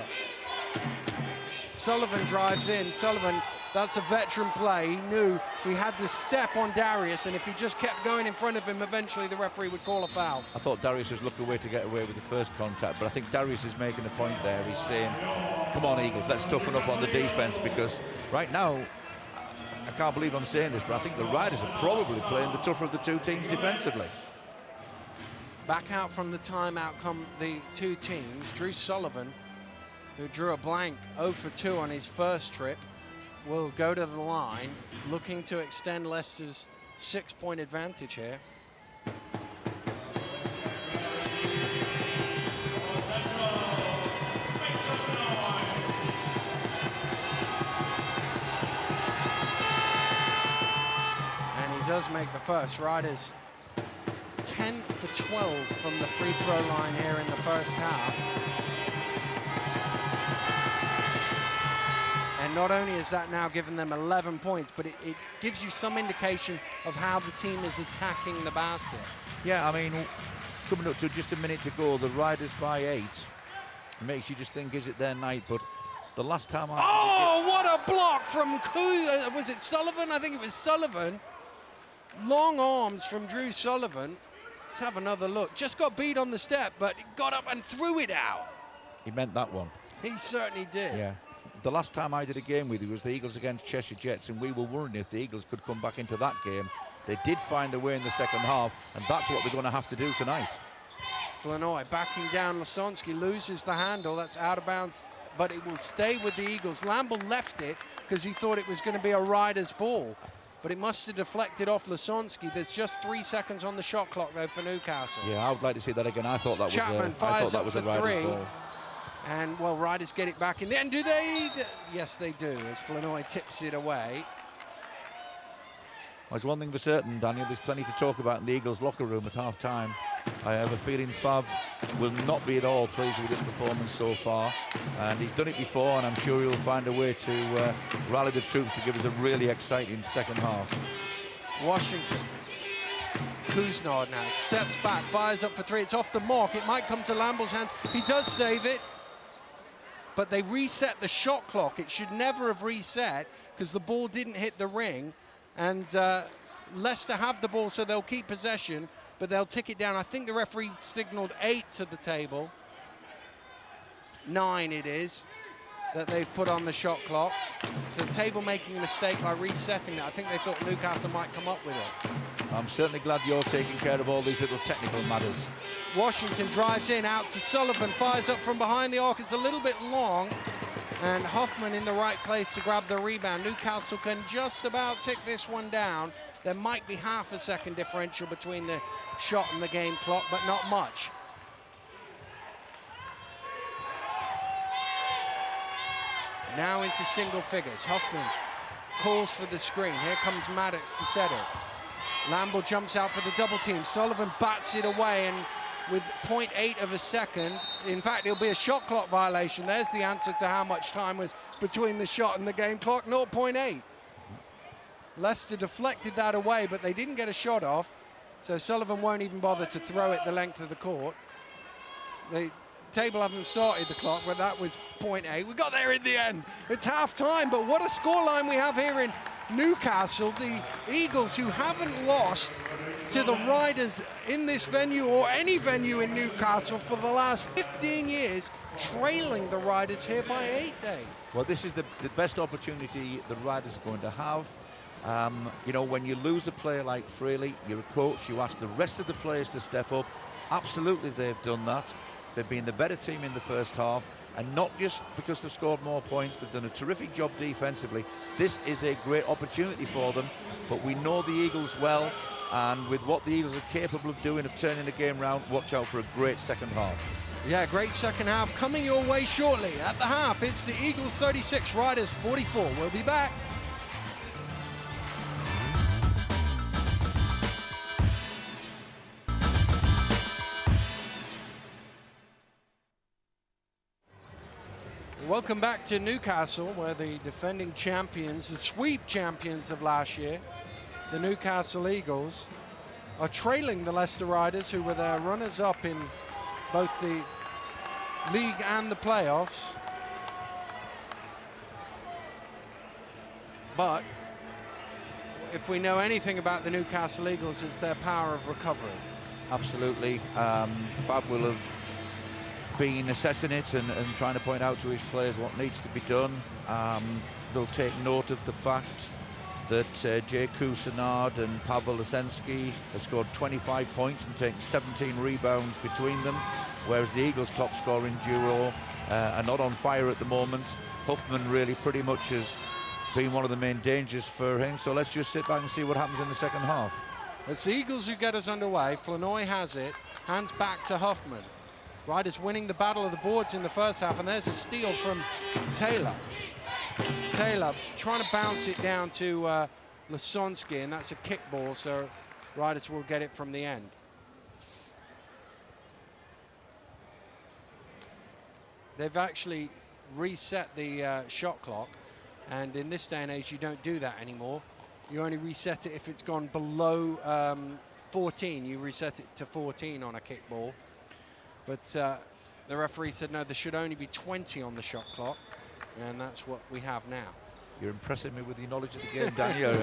A: Sullivan drives in. Sullivan, that's a veteran play. He knew he had to step on Darius, and if he just kept going in front of him, eventually the referee would call a foul.
E: I thought Darius was looking away to get away with the first contact, but I think Darius is making a point there. He's saying, come on, Eagles, let's toughen up on the defense, because right now, I can't believe I'm saying this, but I think the Riders are probably playing the tougher of the two teams defensively.
A: Back out from the timeout come the two teams. Drew Sullivan, who drew a blank 0 for 2 on his first trip, will go to the line, looking to extend Leicester's 6-point advantage here. And he does make the first. Riders 10 for 12 from the free throw line here in the first half. And not only is that now given them 11 points, but it gives you some indication of how the team is attacking the basket.
E: Yeah, I mean, coming up to just a minute to go, the Riders by 8 makes you just think, is it their night? But the last time
A: what a block from was it Sullivan? I think it was Sullivan. Long arms from Drew Sullivan. Let's have another look. Just got beat on the step, but he got up and threw it out.
E: He meant that one.
A: He certainly did.
E: Yeah. The last time I did a game with you was the Eagles against Cheshire Jets, and we were wondering if the Eagles could come back into that game. They did find a way in the second half, and that's what we're going to have to do tonight.
A: Flanoy backing down. Lasonsky loses the handle. That's out of bounds, but it will stay with the Eagles. Lamble left it because he thought it was going to be a Riders ball, but it must have deflected off Lasonsky. There's just 3 seconds on the shot clock though for Newcastle.
E: Yeah, I would like to see that again. I thought that
A: Chapman fires up
E: was a Riders
A: 3.
E: ball.
A: And, well, Riders get it back in the end. Do they? Yes, they do, as Flanoy tips it away.
E: There's one thing for certain, Daniel, there's plenty to talk about in the Eagles locker room at half-time. I have a feeling Fav will not be at all pleased with his performance so far. And he's done it before, and I'm sure he'll find a way to rally the troops to give us a really exciting second half.
A: Washington. Kuznod now steps back, fires up for 3. It's off the mark. It might come to Lamble's hands. He does save it, but they reset the shot clock. It should never have reset because the ball didn't hit the ring. And Leicester have the ball, so they'll keep possession, but they'll tick it down. I think the referee signaled 8 to the table. 9 it is that they've put on the shot clock. So the table making a mistake by resetting that. I think they thought Newcastle might come up with it.
E: I'm certainly glad you're taking care of all these little technical matters.
A: Washington drives in, out to Sullivan, fires up from behind the arc. It's a little bit long, and Hoffman in the right place to grab the rebound. Newcastle can just about tick this one down. There might be half a second differential between the shot and the game clock, but not much. Now into single figures. Hoffman calls for the screen. Here comes Maddox to set it. Lamble jumps out for the double team. Sullivan bats it away, and with 0.8 of a second, in fact, it'll be a shot clock violation. There's the answer to how much time was between the shot and the game clock, 0.8. Leicester deflected that away, but they didn't get a shot off, so Sullivan won't even bother to throw it the length of the court. The table haven't started the clock, but that was 0.8. We got there in the end. It's half time, but what a scoreline we have here in Newcastle. The Eagles, who haven't lost to the Riders in this venue or any venue in Newcastle for the last 15 years, trailing the Riders here by 8 days.
E: Well, this is the best opportunity the Riders are going to have. You know, when you lose a player like Fraley, you're a coach, you ask the rest of the players to step up. Absolutely, they've done that. They've been the better team in the first half, and not just because they've scored more points. They've done a terrific job defensively. This is a great opportunity for them, but we know the Eagles well, and with what the Eagles are capable of doing, of turning the game round, watch out for a great second half.
A: Yeah, great second half coming your way shortly. At the half, it's the Eagles 36, Riders 44. We'll be back. Welcome back to Newcastle, where the defending champions, the sweep champions of last year, the Newcastle Eagles, are trailing the Leicester Riders, who were their runners-up in both the league and the playoffs. But if we know anything about the Newcastle Eagles, it's their power of recovery.
E: Absolutely. Fab will have been assessing it and trying to point out to his players what needs to be done. They'll take note of the fact that Jay Cousinard and Pavel Lesensky have scored 25 points and taken 17 rebounds between them, whereas the Eagles' top scoring duo are not on fire at the moment. Huffman really pretty much has been one of the main dangers for him, so let's just sit back and see what happens in the second half.
A: It's the Eagles who get us underway. Flanoy has it, hands back to Huffman. Riders winning the battle of the boards in the first half, and there's a steal from Taylor. Taylor trying to bounce it down to Lesonsky, and that's a kick ball, so Riders will get it from the end. They've actually reset the shot clock, and in this day and age you don't do that anymore. You only reset it if it's gone below 14. You reset it to 14 on a kick ball. But the referee said no, there should only be 20 on the shot clock, and that's what we have now.
E: You're impressing me with your knowledge of the game, Dan. You're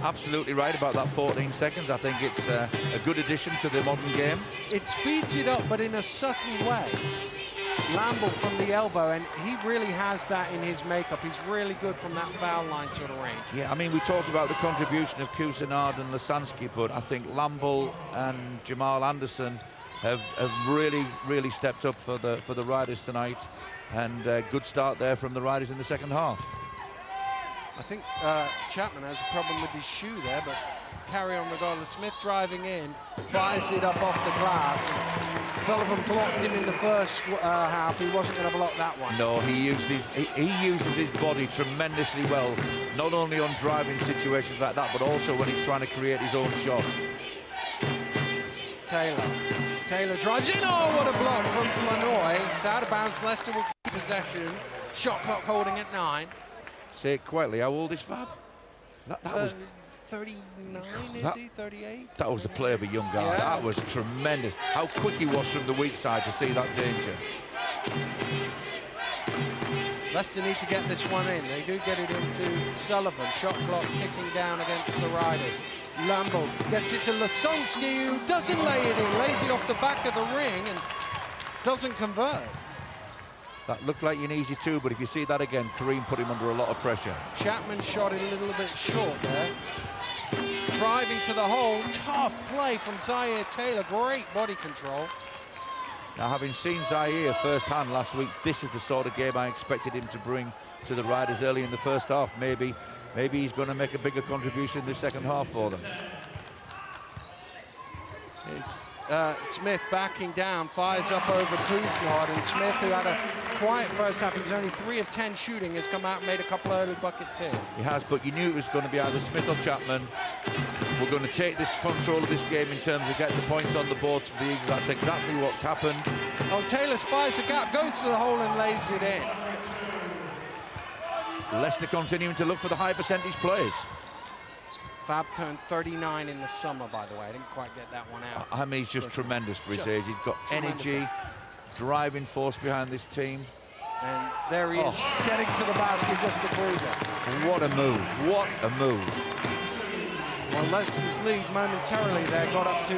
E: absolutely right about that 14 seconds. I think it's a good addition to the modern game.
A: It speeds it up, but in a subtle way. Lamble from the elbow, and he really has that in his makeup. He's really good from that foul line sort of range. Yeah,
E: I mean, we talked about the contribution of Cousinard and Lesensky, but I think Lamble and Jamal Anderson have really stepped up for the Riders tonight, and good start there from the Riders in the second half.
A: I think Chapman has a problem with his shoe there, but carry on regardless. Smith driving in, fires it up off the glass. Sullivan blocked him in the first half. He wasn't going to block that one.
E: No, he uses his body tremendously well, not only on driving situations like that, but also when he's trying to create his own shot.
A: Taylor drives in. Oh, what a block from Flanoy. It's out of bounds. Leicester will keep possession. Shot clock holding at 9.
E: Say it quietly. How old is Fab? That was
A: 39, is he? 38?
E: That was the play of a young guy. Yeah. That was tremendous. How quick he was from the weak side to see that danger.
A: Leicester need to get this one in. They do get it into Sullivan. Shot clock ticking down against the Riders. Lamble gets it to Lesonsky, who doesn't lay it in, lays it off the back of the ring and doesn't convert.
E: That looked like an easy two, but if you see that again, Kareem put him under a lot of pressure.
A: Chapman shot it a little bit short there. Driving to the hole, tough play from Zaire Taylor, great body control.
E: Now, having seen Zaire firsthand last week, this is the sort of game I expected him to bring to the Riders early in the first half. Maybe he's going to make a bigger contribution in the second half for them.
A: Smith backing down, fires up over Kuznod, and Smith, who had a quiet first half, he was only 3 of 10 shooting, has come out and made a couple of early buckets here.
E: He has, but you knew it was going to be either Smith or Chapman. We're going to take this control of this game in terms of getting the points on the board for the Eagles. That's exactly what's happened.
A: Oh, Taylor spies the gap, goes to the hole and lays it in.
E: Leicester continuing to look for the high percentage players.
A: Fab turned 39 in the summer, by the way. I didn't quite get that one out.
E: I mean, he's just tremendous for his age. He's got energy, driving force behind this team.
A: And there he is, getting to the basket just a breather.
E: What a move, what a move.
A: Well, Leicester's lead momentarily there got up to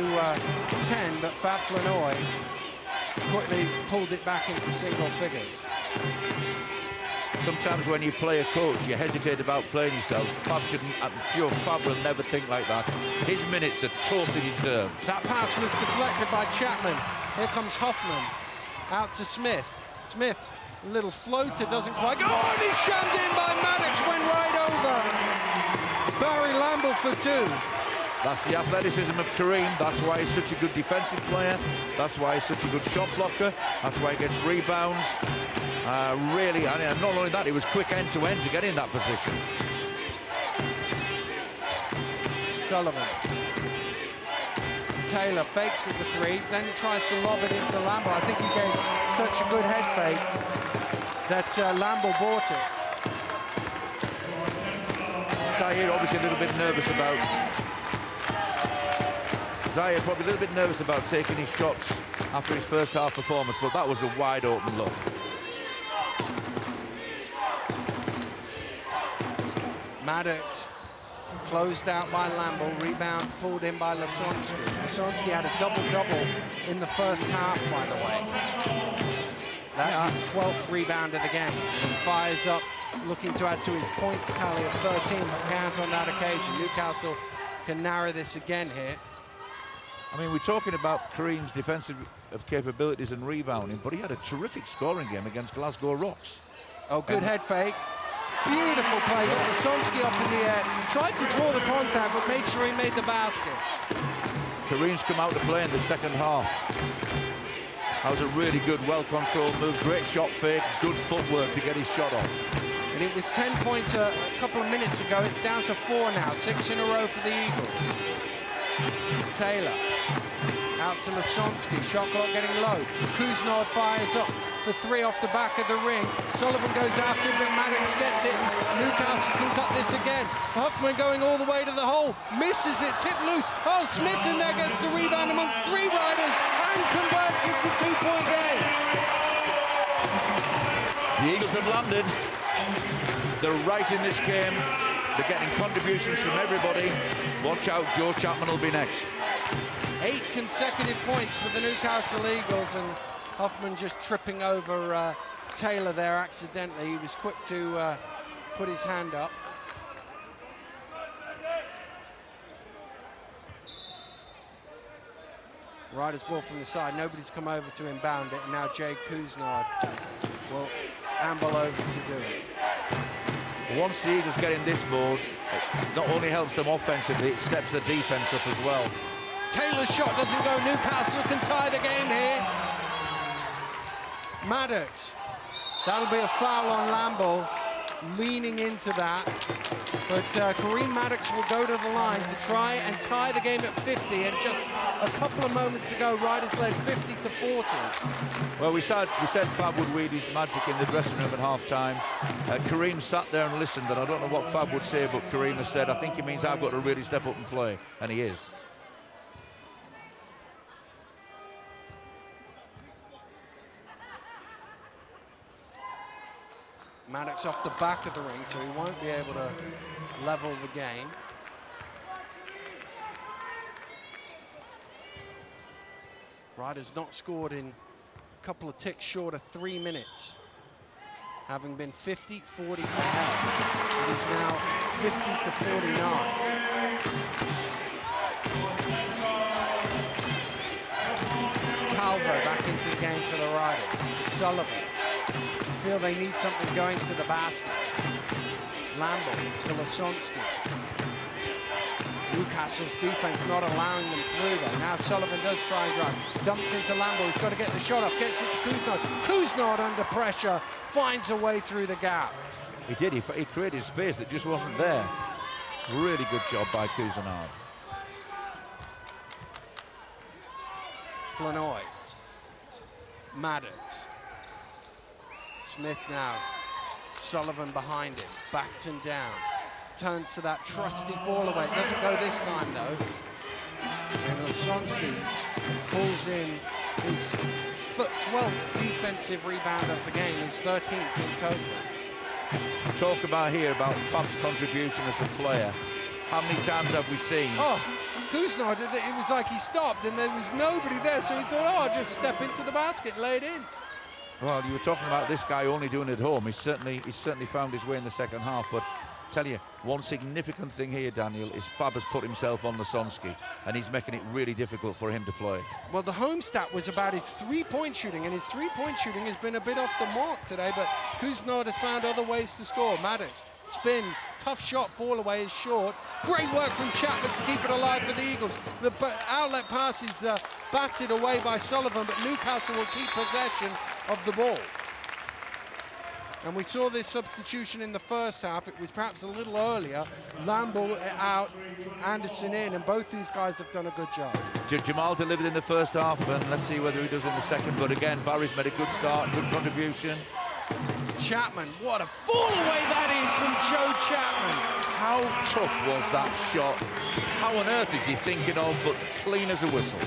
A: 10, but Fab Flanoy quickly pulled it back into single figures.
E: Sometimes when you play a coach, you hesitate about playing yourself. Fab shouldn't, I'm sure Fab will never think like that. His minutes are totally deserved.
A: That pass was deflected by Chapman. Here comes Hoffman, out to Smith. Smith, a little floater, doesn't quite go. Oh, and he's shoved in by Maddox, went right over. Barry Lamble for 2.
E: That's the athleticism of Kareem. That's why he's such a good defensive player. That's why he's such a good shot blocker. That's why he gets rebounds. Really, and not only that, he was quick end to end to get in that position.
A: Sullivan. Taylor fakes at the 3, then tries to lob it into Lamble. I think he gave such a good head fake that Lamble bought it.
E: Zaire obviously a little bit nervous about. Zaire probably a little bit nervous about taking his shots after his first half performance, but that was a wide open look.
A: Maddox closed out by Lamble, rebound pulled in by Lasonsky. Lasonsky had a double-double in the first half, by the way. That is 12th rebound of the game. He fires up, looking to add to his points tally of 13, but can't on that occasion. Newcastle can narrow this again here.
E: I mean, we're talking about Kareem's defensive capabilities and rebounding, but he had a terrific scoring game against Glasgow Rocks.
A: Oh, good head fake. Beautiful play, got Lasonsky up in the air. Tried to draw the contact, but made sure he made the basket.
E: Kareem's come out to play in the second half. That was a really good, well-controlled move. Great shot fake, good footwork to get his shot off.
A: And it was 10 points a couple of minutes ago. It's down to 4 now, 6 in a row for the Eagles. Taylor out to Lasonsky, shot clock getting low. Kuznod fires up for 3 off the back of the ring. Sullivan goes after him, but Maddox gets it. Newcastle can cut this again. Huffman going all the way to the hole, misses it, tip loose. Oh, Smith in there gets the rebound amongst 3 riders and converts it to 2-point game.
E: The Eagles have landed. They're right in this game. They're getting contributions from everybody. Watch out, Joe Chapman will be next.
A: 8 consecutive points for the Newcastle Eagles, and Huffman just tripping over Taylor there accidentally. He was quick to put his hand up. Ryder's ball from the side. Nobody's come over to inbound it, and now Jay Kuznod will amble over to do it.
E: Once the Eagles get in this mode, it not only helps them offensively, it steps the defense up as well.
A: Taylor's shot doesn't go. Newcastle can tie the game here. Maddox. That'll be a foul on Lamble, leaning into that. But Kareem Maddox will go to the line to try and tie the game at 50. And just a couple of moments ago, Riders led 50-40.
E: Well, we said Fab would weed his magic in the dressing room at half-time. Kareem sat there and listened, and I don't know what Fab would say, but Kareem has said, I think it means I've got to really step up and play, and he is.
A: Maddox off the back of the ring, so he won't be able to level the game. Ryder's not scored in a couple of ticks short of 3 minutes, having been 50-40 ahead. It is now 50-49. It's Calvo back into the game for the Riders. Sullivan. Feel they need something going to the basket. Lamble to Lasonsky. Newcastle's defense not allowing them through there. Now Sullivan does try and drive. Dumps into Lambo. He's got to get the shot off. Gets it to Kuznod. Kuznod under pressure. Finds a way through the gap.
E: He did. He created space that just wasn't there. Really good job by Kuznod.
A: Flanoy. Maddox. Smith now. Sullivan behind him. Backs him down. Turns to that trusty ball away. Doesn't go this time though. And Lasonsky pulls in his 12th defensive rebound of the game, his 13th in total.
E: Talk about here about Fab's contribution as a player. How many times have we seen?
A: Oh, Kuznod, it was like he stopped and there was nobody there, so he thought, oh, I'll just step into the basket, lay it in.
E: Well, you were talking about this guy only doing it at home. He's certainly found his way in the second half, but tell you, one significant thing here, Daniel, is Fab has put himself on Lasonsky, and he's making it really difficult for him to play. Well,
A: the home stat was about his three-point shooting, and his three-point shooting has been a bit off the mark today, but Kuznod has found other ways to score. Maddox spins, tough shot, fall away is short. Great work from Chapman to keep it alive for the Eagles. The outlet pass is batted away by Sullivan, but Newcastle will keep possession of the ball. And we saw this substitution in the first half. It was perhaps a little earlier. Lambo out, Anderson in, and both these guys have done a good job.
E: Jamal delivered in the first half, and let's see whether he does in the second. But again, Barry's made a good start, good contribution.
A: Chapman, what a fall away that is from Joe Chapman.
E: How tough was that shot? How on earth is he thinking of, but clean as a whistle?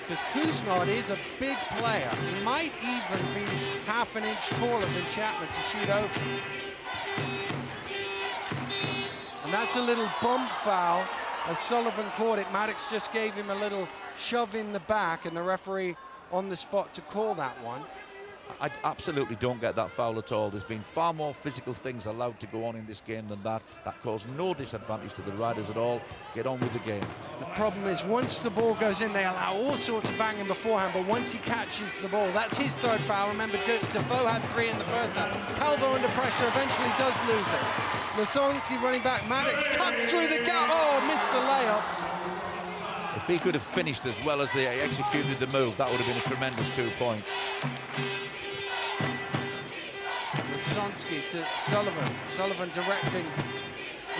A: Because Kuznod is a big player. He might even be half an inch taller than Chapman to shoot over. And that's a little bump foul as Sullivan caught it. Maddox just gave him a little shove in the back, and the referee on the spot to call that one.
E: I absolutely don't get that foul at all. There's been far more physical things allowed to go on in this game than that. That caused no disadvantage to the Riders at all. Get on with the game.
A: The problem is once the ball goes in, they allow all sorts of banging beforehand, but once he catches the ball, that's his third foul. Remember, Defoe had 3 in the first half. Calvo under pressure eventually does lose it. Lasonsky running back. Maddox cuts through the gap. Oh, missed the layup.
E: If he could have finished as well as they executed the move, that would have been a tremendous 2 points.
A: Lasonsky to Sullivan. Sullivan directing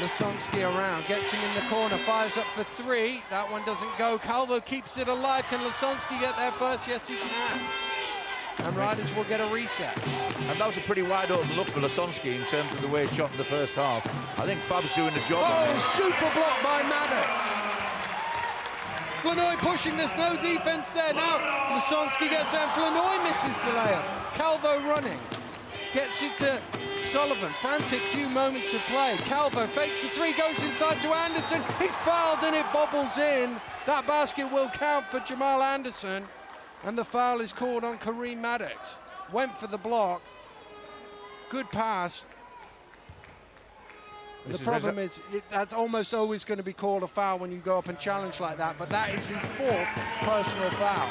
A: Lasonsky around. Gets him in the corner. Fires up for 3. That one doesn't go. Calvo keeps it alive. Can Lasonsky get there first? Yes, he can. And Riders will get a reset.
E: And that was a pretty wide open look for Lasonsky in terms of the way he shot in the first half. I think Fab's doing the job.
A: Oh, super block by Maddox. Flanoy pushing, there's no defense there. Now Lasonsky gets there and Flanoy misses the layup. Calvo running. Gets it to Sullivan. Frantic few moments of play. Calvo fakes the 3, goes inside to Anderson. He's fouled and it bobbles in. That basket will count for Jamal Anderson. And the foul is called on Kareem Maddox. Went for the block. Good pass. The problem is that's almost always going to be called a foul when you go up and challenge like that, but that is his 4th personal foul.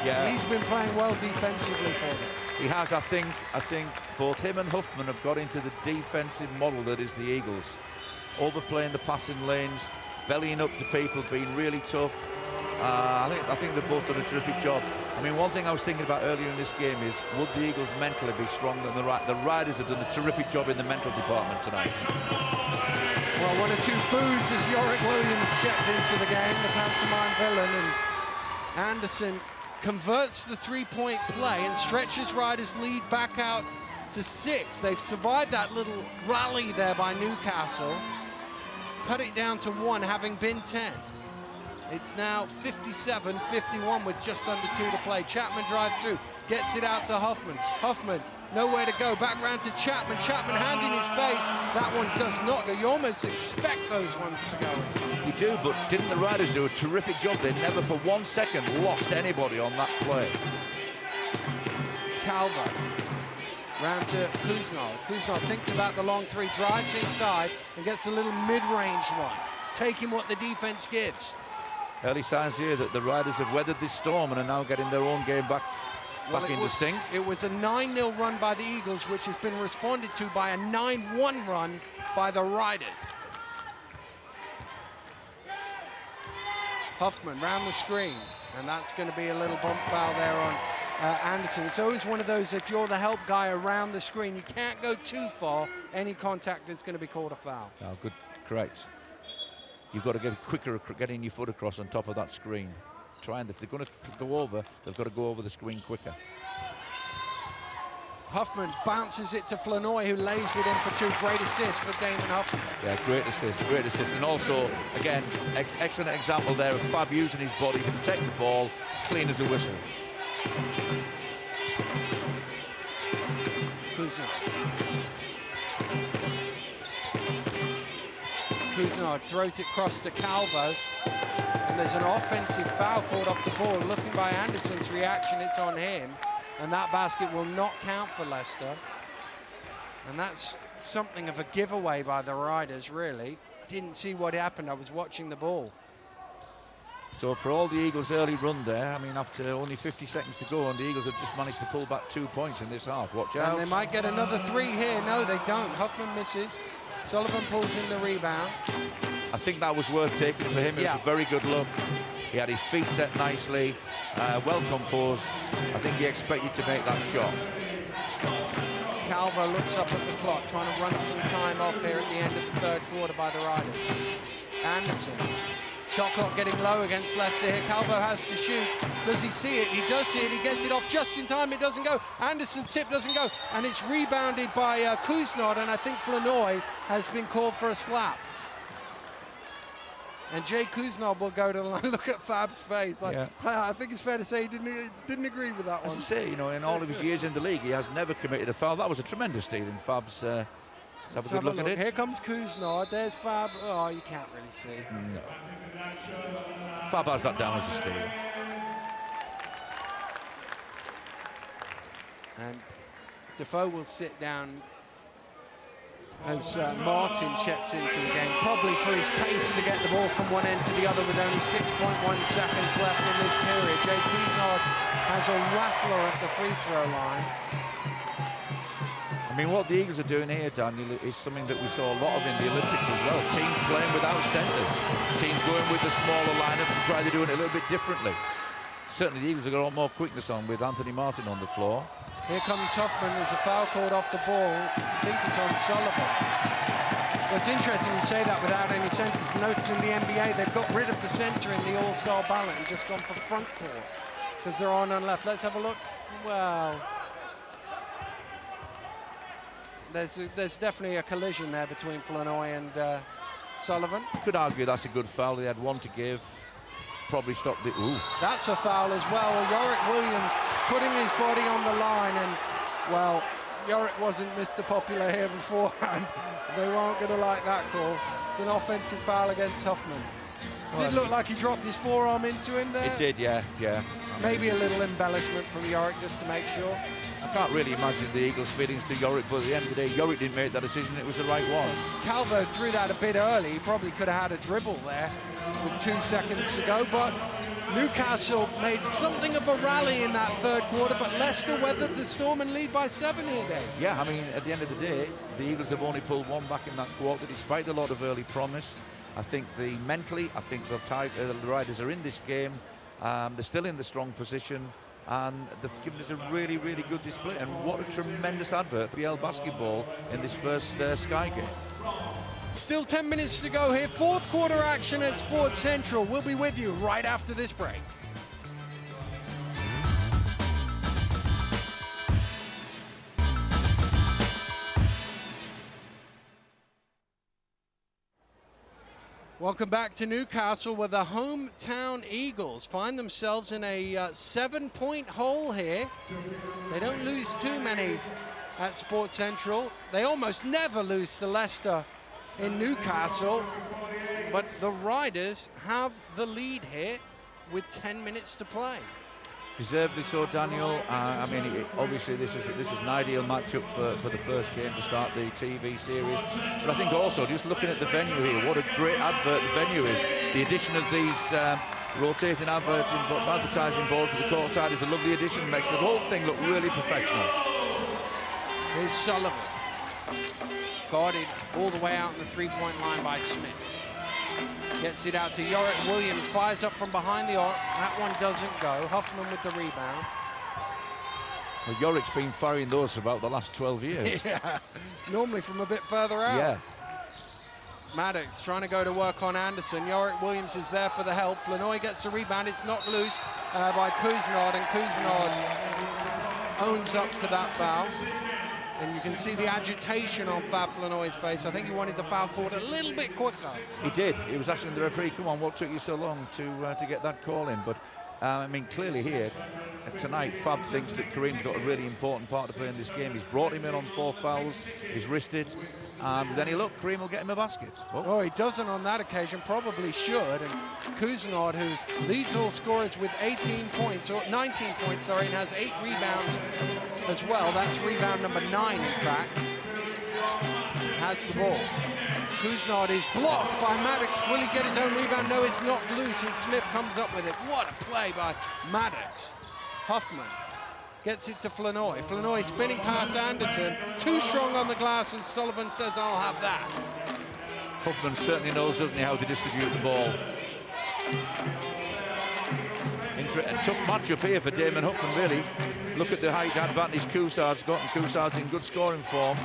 E: Yeah,
A: he's been playing well defensively for them.
E: He has. I think both him and Huffman have got into the defensive model that is the Eagles. Overplaying the passing lanes, bellying up to people, being really tough. I think they've both done a terrific job. I mean, one thing I was thinking about earlier in this game is, would the Eagles mentally be stronger than the Riders have done a terrific job in the mental department tonight.
A: Well, 1 or 2 boos as Yorick Williams checked into the game, the pantomime villain, and Anderson converts the 3-point play and stretches Riders' lead back out to 6. They've survived that little rally there by Newcastle. Cut it down to 1, having been 10. It's now 57-51 with just under 2 to play. Chapman drives through, gets it out to Huffman. Huffman, nowhere to go, back round to Chapman. Chapman hand in his face. That one does not go. You almost expect those ones to go in.
E: You do, but didn't the Riders do a terrific job? They never for 1 second lost anybody on that play.
A: Calvo, round to Kuznod. Kuznod thinks about the long 3, drives inside and gets a little mid-range one, taking what the defense gives.
E: Early signs here that the Riders have weathered this storm and are now getting their own game back into sync.
A: It was a 9-0 run by the Eagles, which has been responded to by a 9-1 run by the Riders. Huffman round the screen, and that's going to be a little bump foul there on Anderson. It's always one of those, if you're the help guy around the screen, you can't go too far. Any contact is going to be called a foul.
E: Oh, good, correct. You've got to get quicker, getting your foot across on top of that screen. If they're going to go over, they've got to go over the screen quicker.
A: Huffman bounces it to Flanoy, who lays it in for two. Great assist for Damon Huffman.
E: Yeah, great assist. And also, again, excellent example there of Fab using his body to protect the ball, clean as a whistle.
A: Kuznard throws it across to Calvo, and there's an offensive foul called off the ball. Looking by Anderson's reaction, it's on him, and that basket will not count for Leicester. And that's something of a giveaway by the Riders, really. Didn't see what happened, I was watching the ball.
E: So for all the Eagles' early run there, I mean, after only 50 seconds to go, and the Eagles have just managed to pull back 2 points in this half. Watch out.
A: And they might get another three here. No, they don't. Huffman misses. Sullivan pulls in the rebound.
E: I think that was worth taking for him. It was a very good look. He had his feet set nicely, well composed. I think he expected to make that shot.
A: Calvo looks up at the clock, trying to run some time off here at the end of the third quarter by the Riders. Anderson. Shot clock getting low against Leicester here. Calvo has to shoot. Does he see it? He does see it. He gets it off just in time. It doesn't go. Anderson's tip doesn't go. And it's rebounded by Kuznod. And I think Flanoy has been called for a slap. And Jay Kuznod will go to the line. Look at Fab's face. Like, yeah. I think it's fair to say he didn't agree with that one.
E: As I say, you know, in all of his years in the league, he has never committed a foul. That was a tremendous steal in Fab's. Let's have a good look at it.
A: Here comes Kuznod. There's Fab. Oh, you can't really see.
E: No. Fab has that down as a steal.
A: And Defoe will sit down as Martin checks into the game, probably for his pace to get the ball from one end to the other with only 6.1 seconds left in this period. Jay Kuznod has a rattler at the free throw line.
E: I mean, what the Eagles are doing here, Daniel, is something that we saw a lot of in the Olympics as well. Teams playing without centres. Teams going with the smaller lineup and trying to do it a little bit differently. Certainly the Eagles have got a lot more quickness on with Anthony Martin on the floor.
A: Here comes Huffman. There's a foul called off the ball. I think it's on Sullivan. Well, it's interesting you say that without any centres. Notice in the NBA, they've got rid of the centre in the all-star ballot and just gone for front court because there are none left. Let's have a look. Well, there's definitely a collision there between Flanoy and Sullivan.
E: You could argue that's a good foul. They had one to give. Probably stopped it. Ooh.
A: That's a foul as well. Yorick Williams putting his body on the line, and well, Yorick wasn't Mr. Popular here beforehand. They weren't going to like that call. It's an offensive foul against Huffman. Well, did look like he dropped his forearm into him there.
E: It did, yeah.
A: Maybe a little embellishment from Yorick just to make sure.
E: I can't really imagine the Eagles' feelings to Yorick, but at the end of the day, Yorick didn't make that decision. It was the right one.
A: Calvo threw that a bit early. He probably could have had a dribble there with 2 seconds to go, but Newcastle made something of a rally in that third quarter, but Leicester weathered the storm and lead by 7 here, Dave.
E: Yeah, I mean, at the end of the day, the Eagles have only pulled one back in that quarter, despite a lot of early promise. I think the Riders are in this game. They're still in the strong position, and they've given us a really, really good display. And what a tremendous advert for BBL basketball in this first Sky game.
A: Still 10 minutes to go here. Fourth quarter action at Sports Central. We'll be with you right after this break. Welcome back to Newcastle, where the hometown Eagles find themselves in a 7-point hole here. They don't lose too many at Sports Central. They almost never lose to Leicester in Newcastle, but the Riders have the lead here with 10 minutes to play.
E: Deservedly so, Daniel. I mean, obviously this is an ideal matchup for the first game to start the TV series. But I think also, just looking at the venue here, what a great advert the venue is. The addition of these rotating advertising boards to the courtside is a lovely addition. Makes the whole thing look really professional.
A: Here's Sullivan. Guarded all the way out in the three-point line by Smith. Gets it out to Yorick Williams, fires up from behind the arc. That one doesn't go. Huffman with the rebound.
E: Well, Yorick's been firing those for about the last 12 years.
A: Yeah, normally from a bit further out.
E: Yeah.
A: Maddox trying to go to work on Anderson. Yorick Williams is there for the help. Flanoy gets the rebound. It's knocked loose by Kuznod, and Kuznod owns up to that foul. And you can see the agitation on Fab Flanoy's face. I think he wanted the foul called a little bit quicker.
E: He did. He was asking the referee, come on, what took you so long to get that call in? But, I mean, clearly here, tonight, Fab thinks that Kareem's got a really important part to play in this game. He's brought him in on 4 fouls. He's wristed. And with any luck, Kareem will get him a basket.
A: Oh, he doesn't on that occasion, probably should. And Kuznod, who leads all scorers with 18 points, or 19 points, sorry, and has 8 rebounds as well. That's rebound number 9, in fact. Has the ball. Kuznod is blocked by Maddox. Will he get his own rebound? No, it's knocked loose, and Smith comes up with it. What a play by Maddox. Huffman gets it to Flanoy. Flanoy spinning past Anderson. Too strong on the glass, and Sullivan says, I'll have that.
E: Huffman certainly knows, doesn't he, how to distribute the ball. A tough matchup here for Damon Huffman, really. Look at the height advantage Coussard's got, and Coussard's in good scoring form.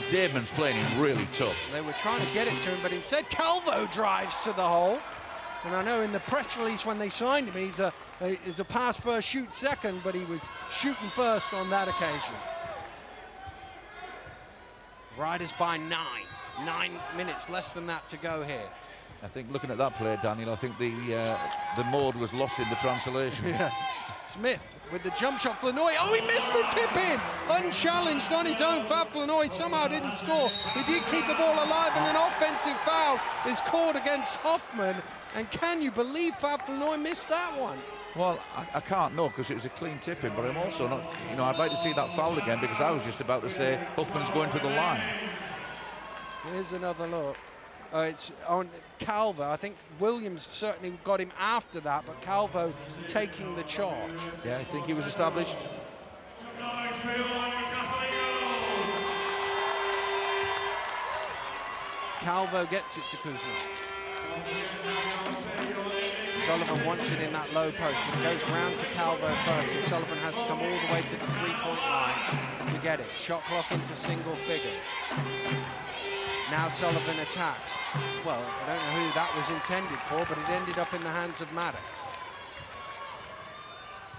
E: Damon's playing him really tough.
A: They were trying to get it to him, but instead Calvo drives to the hole. And I know in the press release when they signed him, he's a pass first, shoot second, but he was shooting first on that occasion. Riders by 9. 9 minutes, less than that to go here.
E: I think looking at that play, Daniel, I think the mode was lost in the translation.
A: Yeah. Smith with the jump shot. Flanoy, oh, he missed the tip in! Unchallenged on his own. Fab Flanoy somehow didn't score. He did keep the ball alive, and an offensive foul is called against Huffman. And can you believe Fab Flanoy missed that one?
E: Well, I can't know, because it was a clean tip-in, but I'm also not, I'd like to see that foul again, because I was just about to say Huffman's going to the line.
A: Here's another look. It's on Calvo. I think Williams certainly got him after that, but Calvo taking the charge.
E: Yeah, I think he was established.
A: Calvo gets it to Kuzma. Sullivan wants it in that low post, but it goes round to Calvo first, and Sullivan has to come all the way to the 3-point line to get it. Shot clock into single figures. Now Sullivan attacks. Well, I don't know who that was intended for, but it ended up in the hands of Maddox.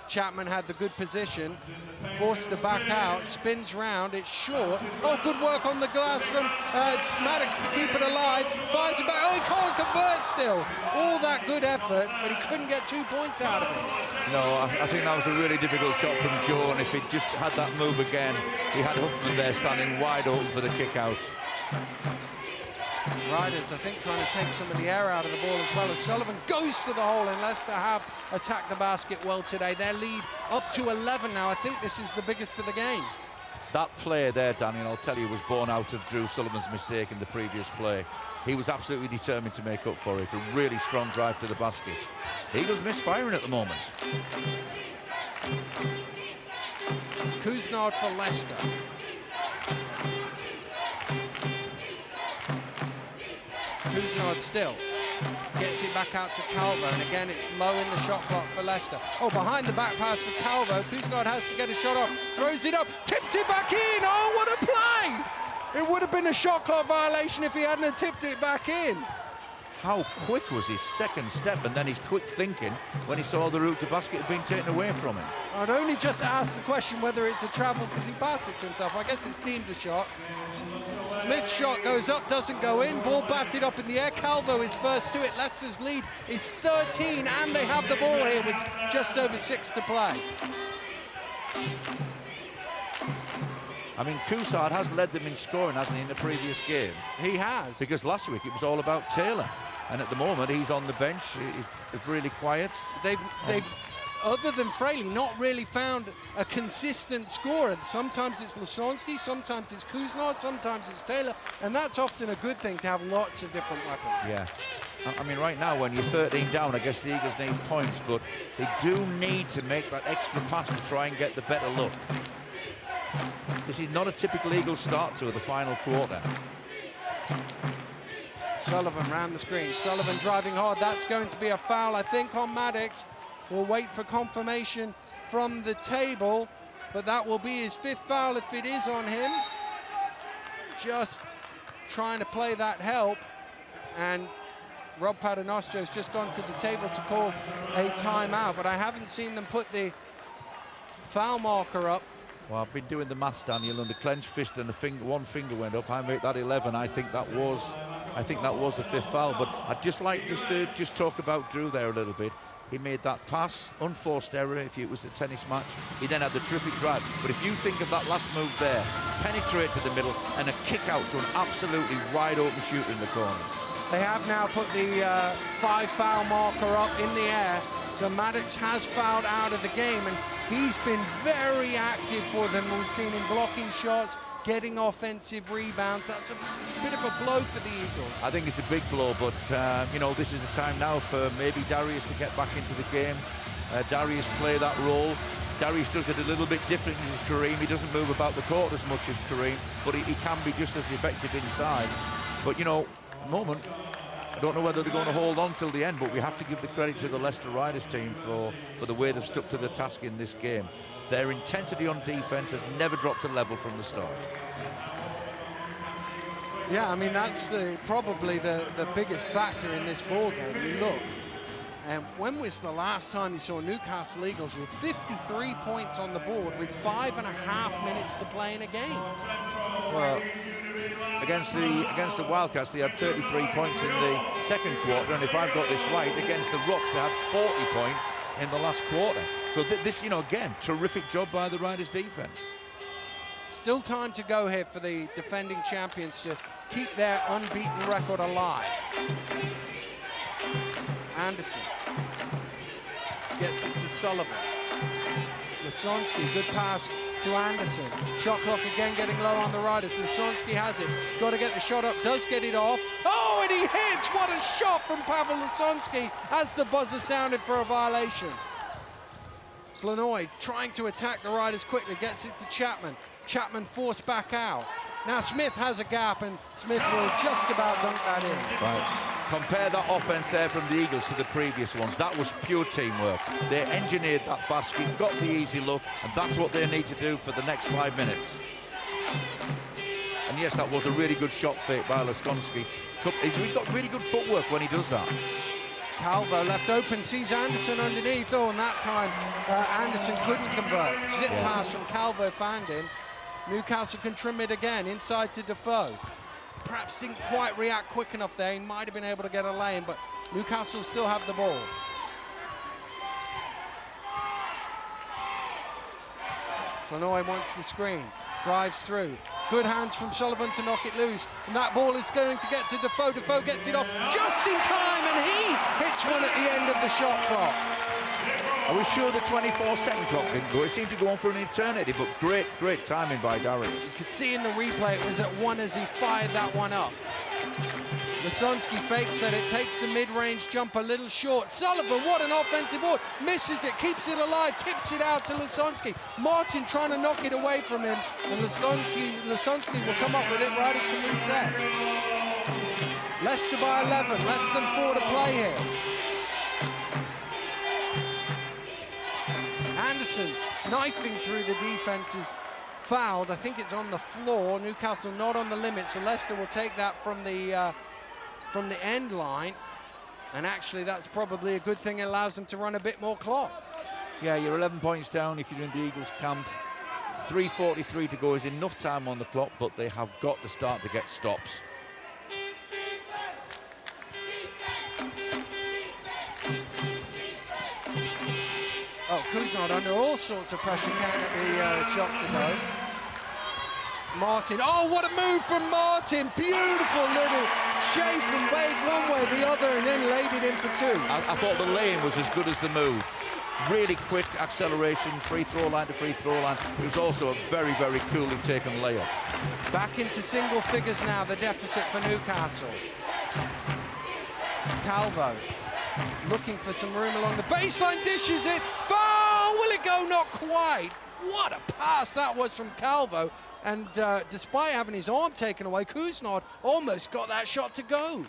A: Chapman had the good position, forced to back out, spins round, it's short. Oh, good work on the glass from Maddox to keep it alive. Fires it back, oh, he can't convert still. All that good effort, but he couldn't get 2 points out of it.
E: No, I think that was a really difficult shot from Joe, and if he'd just had that move again, he had Huffman there standing wide open for the kick out.
A: Riders, I think, trying to take some of the air out of the ball as well as Sullivan goes to the hole, and Leicester have attacked the basket well today. Their lead up to 11 now. I think this is the biggest of the game.
E: That play there, Daniel, I'll tell you, was born out of Drew Sullivan's mistake in the previous play. He was absolutely determined to make up for it. A really strong drive to the basket. Eagles misfiring at the moment.
A: Kuznod for Leicester. Kuznod still gets it back out to Calvo, and again it's low in the shot clock for Leicester. Oh, behind the back pass for Calvo. Kuznod has to get a shot off, throws it up, tips it back in. Oh, what a play! It would have been a shot clock violation if he hadn't tipped it back in.
E: How quick was his second step, and then his quick thinking when he saw the route to basket had been taken away from him.
A: I'd only just asked the question whether it's a travel because he passed it to himself. I guess it's deemed a shot. Smith's shot goes up, doesn't go in. Ball batted up in the air. Calvo is first to it. Leicester's lead is 13, and they have the ball here with just over 6 to play.
E: I mean, Coussard has led them in scoring, hasn't he, in the previous game?
A: He has.
E: Because last week it was all about Taylor. And at the moment, he's on the bench. He's really quiet.
A: They've other than Fraley, not really found a consistent scorer. Sometimes it's Lasonsky, sometimes it's Kuznod, sometimes it's Taylor, and that's often a good thing to have lots of different weapons.
E: Yeah. I mean, right now, when you're 13 down, I guess the Eagles need points, but they do need to make that extra pass to try and get the better look. This is not a typical Eagles start to the final quarter.
A: Sullivan round the screen. Sullivan driving hard. That's going to be a foul, I think, on Maddox. We'll wait for confirmation from the table, but that will be his 5th foul if it is on him. Just trying to play that help, and Rob Paternostro's just gone to the table to call a timeout, but I haven't seen them put the foul marker up.
E: Well, I've been doing the maths, Daniel, and the clenched fist and one finger went up. I make that 11. I think that was the 5th foul. But I'd just like to talk about Drew there a little bit. He made that pass, unforced error if it was a tennis match. He then had the terrific drive. But if you think of that last move there, penetrate to the middle and a kick out to an absolutely wide open shooter in the corner.
A: They have now put the 5 foul marker up in the air. So Maddox has fouled out of the game, and he's been very active for them. We've seen him blocking shots, getting offensive rebounds. That's a bit of a blow for the Eagles. I
E: think it's a big blow, but you know, this is the time now for maybe Darius to get back into the game. Darius play that role. Darius does it a little bit differently than Kareem. He doesn't move about the court as much as Kareem, but he can be just as effective inside. But you know, at the moment, I don't know whether they're going to hold on till the end, but we have to give the credit to the Leicester Riders team for the way they've stuck to the task in this game. Their intensity on defence has never dropped a level from the start.
A: Yeah, I mean, that's probably the biggest factor in this ball game. You look, and when was the last time you saw Newcastle Eagles with 53 points on the board with 5.5 minutes to play in a game?
E: Well, against the Wildcats, they had 33 points in the second quarter, and if I've got this right, against the Rocks, they had 40 points in the last quarter. So this, you know, again, terrific job by the Riders' defence.
A: Still time to go here for the defending champions to keep their unbeaten record alive. Anderson gets it to Sullivan. Lisonsky, good pass to Anderson. Shot clock again getting low on the Riders. Lisonsky has it. He's got to get the shot up. Does get it off. Oh, and he hits! What a shot from Pavel Lisonsky as the buzzer sounded for a violation. Flanoy trying to attack the Riders quickly. Gets it to Chapman. Chapman forced back out. Now Smith has a gap, and Smith will just about dunk that in.
E: Right. Compare that offense there from the Eagles to the previous ones. That was pure teamwork. They engineered that basket, got the easy look, and that's what they need to do for the next 5 minutes. And yes, that was a really good shot fake by Lisonsky. He's got really good footwork when he does that.
A: Calvo left open, sees Anderson underneath. Oh, and that time Anderson couldn't convert. Zip pass from Calvo found him. Newcastle can trim it again, inside to Defoe. Perhaps didn't quite react quick enough there. He might have been able to get a lane, but Newcastle still have the ball. Flanoy wants the screen, drives through. Good hands from Sullivan to knock it loose. And that ball is going to get to Defoe. Defoe gets it off just in time, and he hits one at the end of the shot clock.
E: Are we sure the 24-second clock didn't go? It seemed to go on for an eternity, but great timing by Darius.
A: You could see in the replay it was at 1 as he fired that one up. Lisonsky fakes it, takes the mid-range jump a little short. Sullivan, what an offensive ball. Misses it, keeps it alive, tips it out to Lisonsky. Martin trying to knock it away from him, and Lisonsky will come up with it. Riders can reset. Leicester by 11, less than 4 to play here. Anderson knifing through the defenses, fouled. I think it's on the floor. Newcastle not on the limit, so Leicester will take that from the end line. And actually, that's probably a good thing. It allows them to run a bit more clock.
E: Yeah, you're 11 points down if you're in the Eagles camp. 3:43 to go is enough time on the clock, but they have got to start to get stops.
A: Oh, Kuznot under all sorts of pressure, can't get the shot to go. Martin, oh, what a move from Martin. Beautiful little shape and wave one way, the other, and then laid it in for 2.
E: I thought the lane was as good as the move. Really quick acceleration, free throw line to free throw line. It was also a very coolly taken layup.
A: Back into single figures now, the deficit for Newcastle. Calvo looking for some room along the baseline, dishes it. Oh, will it go? Not quite. What a pass that was from Calvo. And despite having his arm taken away, Kuznot almost got that shot to go.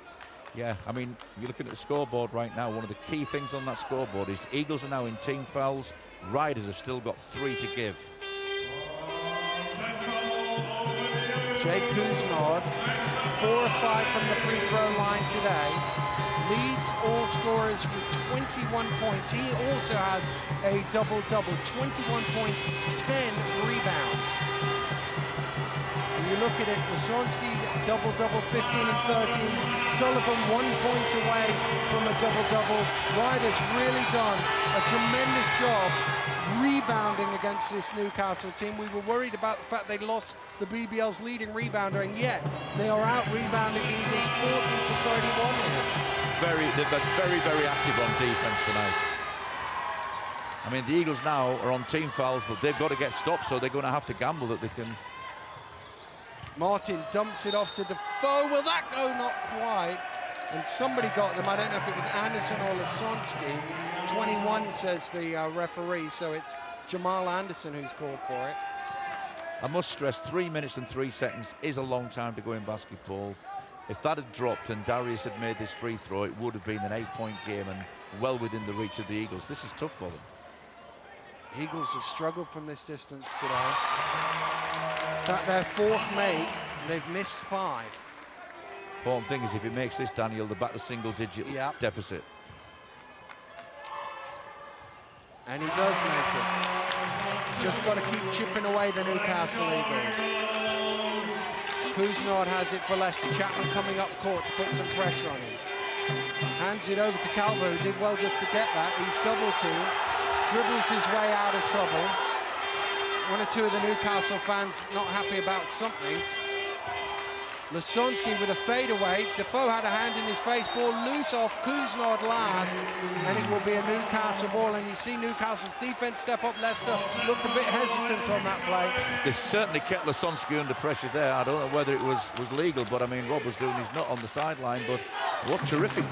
E: Yeah, I mean, you're looking at the scoreboard right now. One of the key things on that scoreboard is Eagles are now in team fouls. Riders have still got 3 to give.
A: Jay Kuznod, 4 of 5 from the free throw line today. Leads all scorers with 21 points. He also has a double-double, 21 points, 10 rebounds. When you look at it, Wasonski, double-double, 15 and 13. Sullivan 1 point away from a double-double. Ryder's really done a tremendous job rebounding against this Newcastle team. We were worried about the fact they lost the BBL's leading rebounder, and yet they are out rebounding the Eagles 40 to 31 here.
E: They've been very, very active on defense tonight. I mean, the Eagles now are on team fouls, but they've got to get stopped, so they're going to have to gamble that they can.
A: Martin dumps it off to Defoe. Will that go? Not quite. And somebody got them. I don't know if it was Anderson or Lasonsky. 21 says the referee, so it's Jamal Anderson who's called for it.
E: I must stress, 3 minutes and 3 seconds is a long time to go in basketball. If that had dropped and Darius had made this free throw, it would have been an 8-point game and well within the reach of the Eagles. This is tough for them.
A: Eagles have struggled from this distance today. That their 4th make, they've missed 5.
E: Important thing is if he makes this, Daniel, they're back to single-digit deficit.
A: And he does make it. Just got to keep chipping away the Newcastle Eagles. Kuznod has it for Leicester. Chapman coming up court to put some pressure on him. Hands it over to Calvo, who did well just to get that. He's double-teamed, dribbles his way out of trouble. 1 or 2 of the Newcastle fans not happy about something. Lasonsky with a fadeaway. Defoe had a hand in his face. Ball loose off Kuznod last, and it will be a Newcastle ball. And you see Newcastle's defense step up. Leicester looked a bit hesitant on that play.
E: They certainly kept Lasonsky under pressure there. I don't know whether it was legal, but I mean, Rob was doing his nut on the sideline. But what a terrific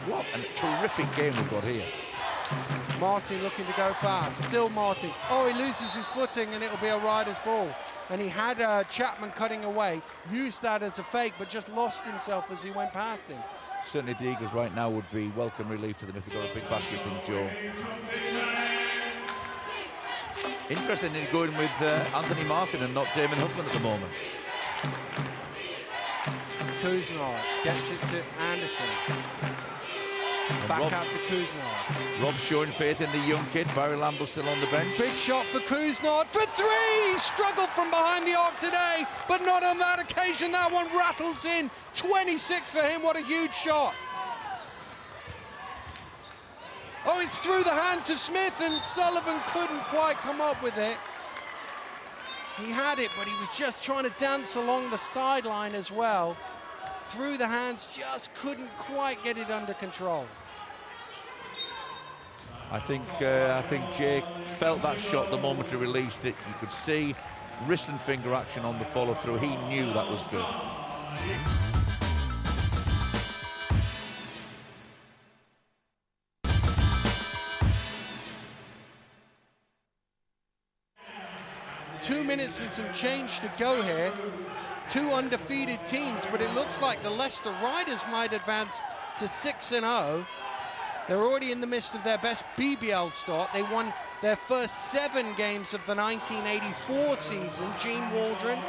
E: game we've got here.
A: Martin looking to go fast. Still Martin. Oh, he loses his footing, and it'll be a Riders ball. And he had Chapman cutting away, used that as a fake, but just lost himself as he went past him.
E: Certainly the Eagles right now would be welcome relief to them if they got a big basket from Joe. Interesting in going with Anthony Martin and not Damon Huffman at the moment.
A: Kuznod gets it to Anderson. Back out to Kuznod.
E: Rob showing faith in the young kid. Barry Lamble's still on the bench.
A: Big shot for Kuznod for 3! He struggled from behind the arc today, but not on that occasion. That one rattles in. 26 for him. What a huge shot. Oh, it's through the hands of Smith, and Sullivan couldn't quite come up with it. He had it, but he was just trying to dance along the sideline as well. Through the hands, just couldn't quite get it under control.
E: I think Jake felt that shot the moment he released it. You could see wrist and finger action on the follow through. He knew that was good.
A: Two minutes and some change to go here. 2 undefeated teams, but it looks like the Leicester Riders might advance to 6-0. They're already in the midst of their best BBL start. They won their first 7 games of the 1984 season. Gene Waldron,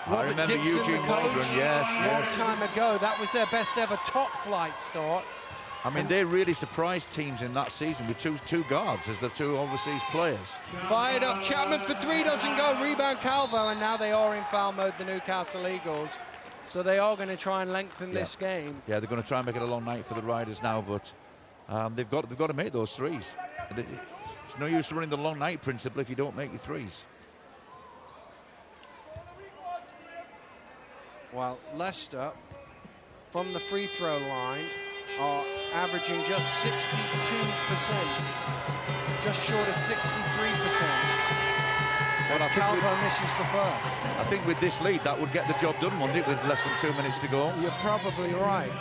A: Robert Dixon,
E: Eugene
A: the coach,
E: Waldron, yes.
A: long time ago. That was their best ever top flight start.
E: I mean, they really surprised teams in that season with two guards as the 2 overseas players.
A: Fired up, Chapman for 3, doesn't go. Rebound Calvo, and now they are in foul mode, the Newcastle Eagles. So they are going to try and lengthen this game.
E: Yeah, they're going to try and make it a long night for the Riders now, but they've got to make those 3s. It's no use running the long night principle if you don't make your 3s.
A: Well, Leicester, from the free throw line, are averaging just 62%, just short of 63%. But Calvo misses the first.
E: I think with this lead, that would get the job done, wouldn't it, with less than 2 minutes to go?
A: You're probably right.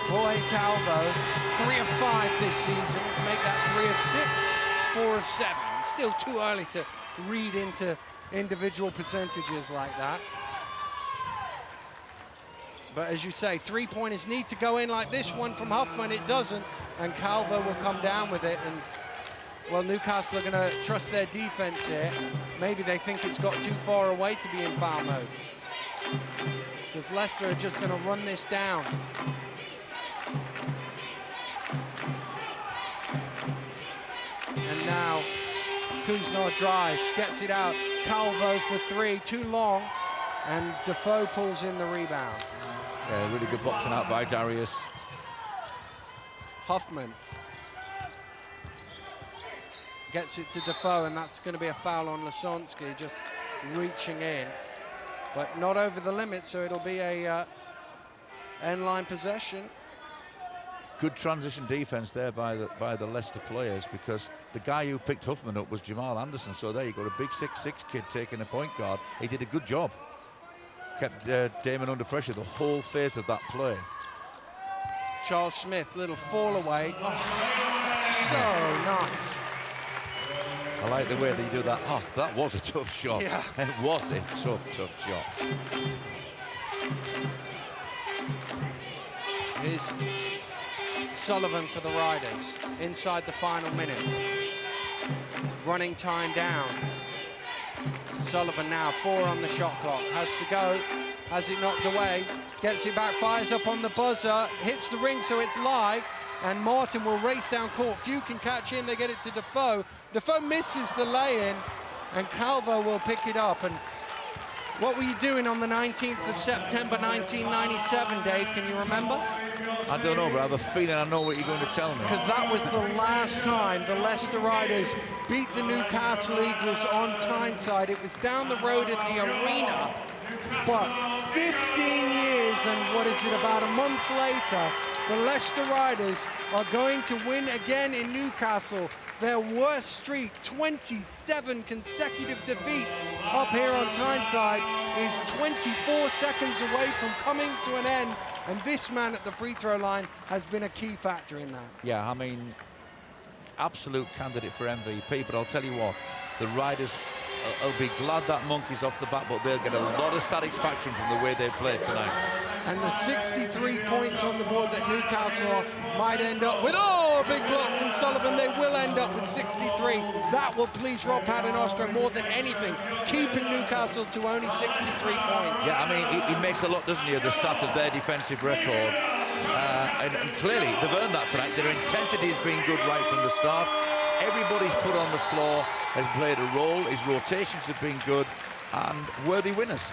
A: Boy, Calvo, 3 of 5 this season, make that 3 of 6, 4 of 7. Still too early to read into individual percentages like that. But as you say, three-pointers need to go in like this one from Huffman. It doesn't, and Calvo will come down with it. And well, Newcastle are going to trust their defense here. Maybe they think it's got too far away to be in foul mode, because Leicester are just going to run this down. And now Kuznor drives, gets it out. Calvo for three, too long, and Defoe pulls in the rebound.
E: Yeah, really good boxing out by Darius.
A: Huffman gets it to Defoe, and that's going to be a foul on Lasonsky, just reaching in, but not over the limit, so it'll be a end-line possession.
E: Good transition defense there by the Leicester players, because the guy who picked Huffman up was Jamal Anderson. So there you got a big 6'6" kid taking a point guard. He did a good job. Kept Damon under pressure the whole phase of that play.
A: Charles Smith, little fall away. Oh, so nice.
E: I like the way they do that. Oh, that was a tough shot.
A: Yeah.
E: It was a tough shot.
A: Here's Sullivan for the Riders inside the final minute. Running time down. Sullivan now 4 on the shot clock. Has to go. Has it knocked away. Gets it back, fires up on the buzzer. Hits the ring, so it's live. And Martin will race down court. Few can catch in. They get it to Defoe. Defoe misses the lay-in, and Calvo will pick it up. And what were you doing on the 19th of September 1997, Dave? Can you remember?
E: I don't know, but I have a feeling I know what you're going to tell me.
A: Because that was the last time the Leicester Riders beat the Newcastle Eagles on Tyneside. It was down the road at the arena. But 15 years and what is it, about a month later, the Leicester Riders are going to win again in Newcastle. Their worst streak, 27 consecutive defeats up here on Tyneside, is 24 seconds away from coming to an end. And this man at the free throw line has been a key factor in that.
E: Yeah, I mean, absolute candidate for MVP, but I'll tell you what, the Riders will be glad that monkey's off the bat, but they'll get a lot of satisfaction from the way they played tonight.
A: And the 63 points on the board that Newcastle might end up with. Oh, a big block from Sullivan. They will end up with 63. That will please Rob Paternoster more than anything, keeping Newcastle to only 63 points.
E: Yeah, I mean, he makes a lot, doesn't he, of the stat of their defensive record. And clearly, they've earned that tonight. Their intensity has been good right from the start. Everybody's put on the floor has played a role. His rotations have been good, and worthy winners.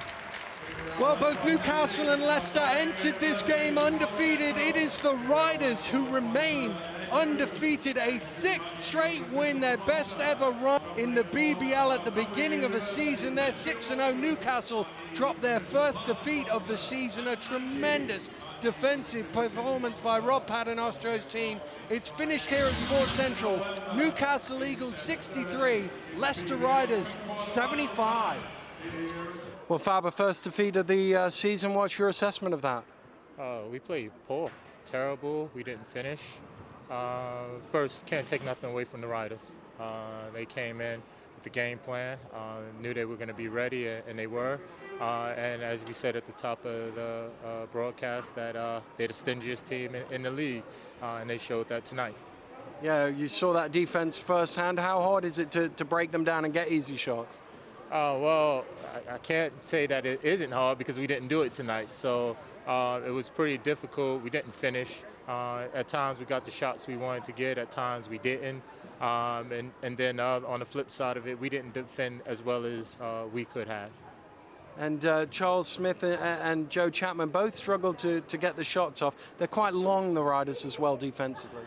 A: Well, both Newcastle and Leicester entered this game undefeated. It is the Riders who remain undefeated, a 6th straight win, their best ever run in the BBL at the beginning of a season. They're 6-0. Newcastle dropped their first defeat of the season. A tremendous defensive performance by Rob Paternostro's team. It's finished here at Sports Central. Newcastle Eagles 63, Leicester Riders 75. Well, Faber, first defeat of the season. What's your assessment of that?
C: We played poor, terrible. We didn't finish. First, can't take nothing away from the Riders. They came in with the game plan, knew they were going to be ready, and they were. And as we said at the top of the broadcast, that they're the stingiest team in the league, and they showed that tonight.
A: Yeah, you saw that defense firsthand. How hard is it to break them down and get easy shots?
C: Well, I can't say that it isn't hard because we didn't do it tonight. So it was pretty difficult. We didn't finish. At times we got the shots we wanted to get. At times we didn't. And then on the flip side of it, we didn't defend as well as we could have.
A: And Charles Smith and Joe Chapman both struggled to get the shots off. They're quite long, the Riders, as well, defensively.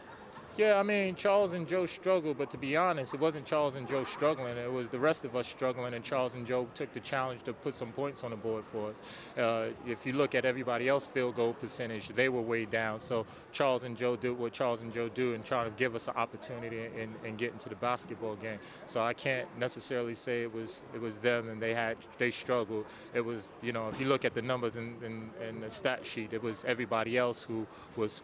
C: Yeah, I mean, Charles and Joe struggled, but to be honest, it wasn't Charles and Joe struggling. It was the rest of us struggling, and Charles and Joe took the challenge to put some points on the board for us. If you look at everybody else's field goal percentage, they were way down. So Charles and Joe did what Charles and Joe do and trying to give us an opportunity and get into the basketball game. So I can't necessarily say it was them and they struggled. It was, if you look at the numbers in the stat sheet, it was everybody else who was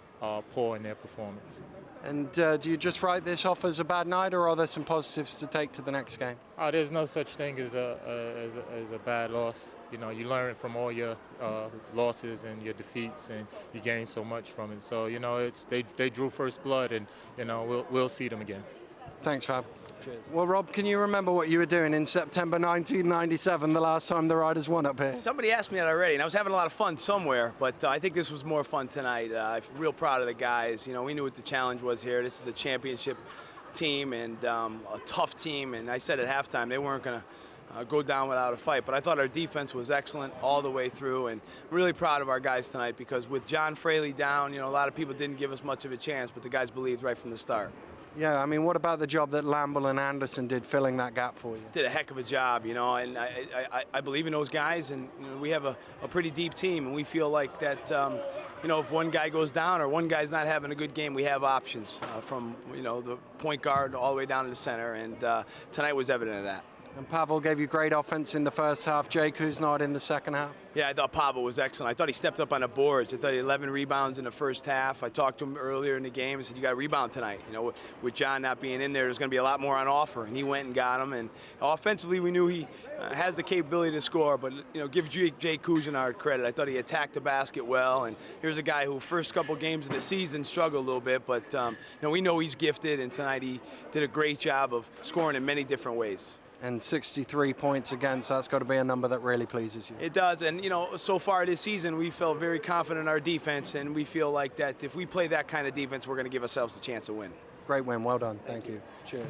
C: poor in their performance.
F: And do you just write this off as a bad night, or are there some positives to take to the next game?
C: There's no such thing as a bad loss. You know, you learn from all your losses and your defeats, and you gain so much from it. So, you know, they drew first blood, and, you know, we'll see them again.
F: Thanks, Fab.
D: Cheers.
F: Well, Rob, can you remember what you were doing in September 1997, the last time the Riders won up here?
D: Somebody asked me that already, and I was having a lot of fun somewhere, but I think this was more fun tonight. I'm real proud of the guys. You know, we knew what the challenge was here. This is a championship team and a tough team, and I said at halftime they weren't going to go down without a fight, but I thought our defense was excellent all the way through, and I'm really proud of our guys tonight because with John Fraley down, you know, a lot of people didn't give us much of a chance, but the guys believed right from the start.
F: Yeah, I mean, what about the job that Lamble and Anderson did filling that gap for you?
D: Did a heck of a job, you know, and I believe in those guys, and you know, we have a pretty deep team, and we feel like that, you know, if one guy goes down or one guy's not having a good game, we have options from, you know, the point guard all the way down to the center, and tonight was evident of that.
F: And Pavel gave you great offense in the first half. Jake Kuznard in the second half.
D: Yeah, I thought Pavel was excellent. I thought he stepped up on the boards. I thought he had 11 rebounds in the first half. I talked to him earlier in the game and said, you got to rebound tonight. You know, with John not being in there, there's going to be a lot more on offer. And he went and got them. And offensively, we knew he has the capability to score. But, you know, give Jake Kuznard credit. I thought he attacked the basket well. And here's a guy who first couple games of the season struggled a little bit. But, you know, we know he's gifted. And tonight he did a great job of scoring in many different ways.
F: And 63 points against, that's got to be a number that really pleases you.
D: It does, and you know, so far this season, we felt very confident in our defense, and we feel like that if we play that kind of defense, we're going to give ourselves a chance to win.
F: Great win, well done, thank you. Cheers.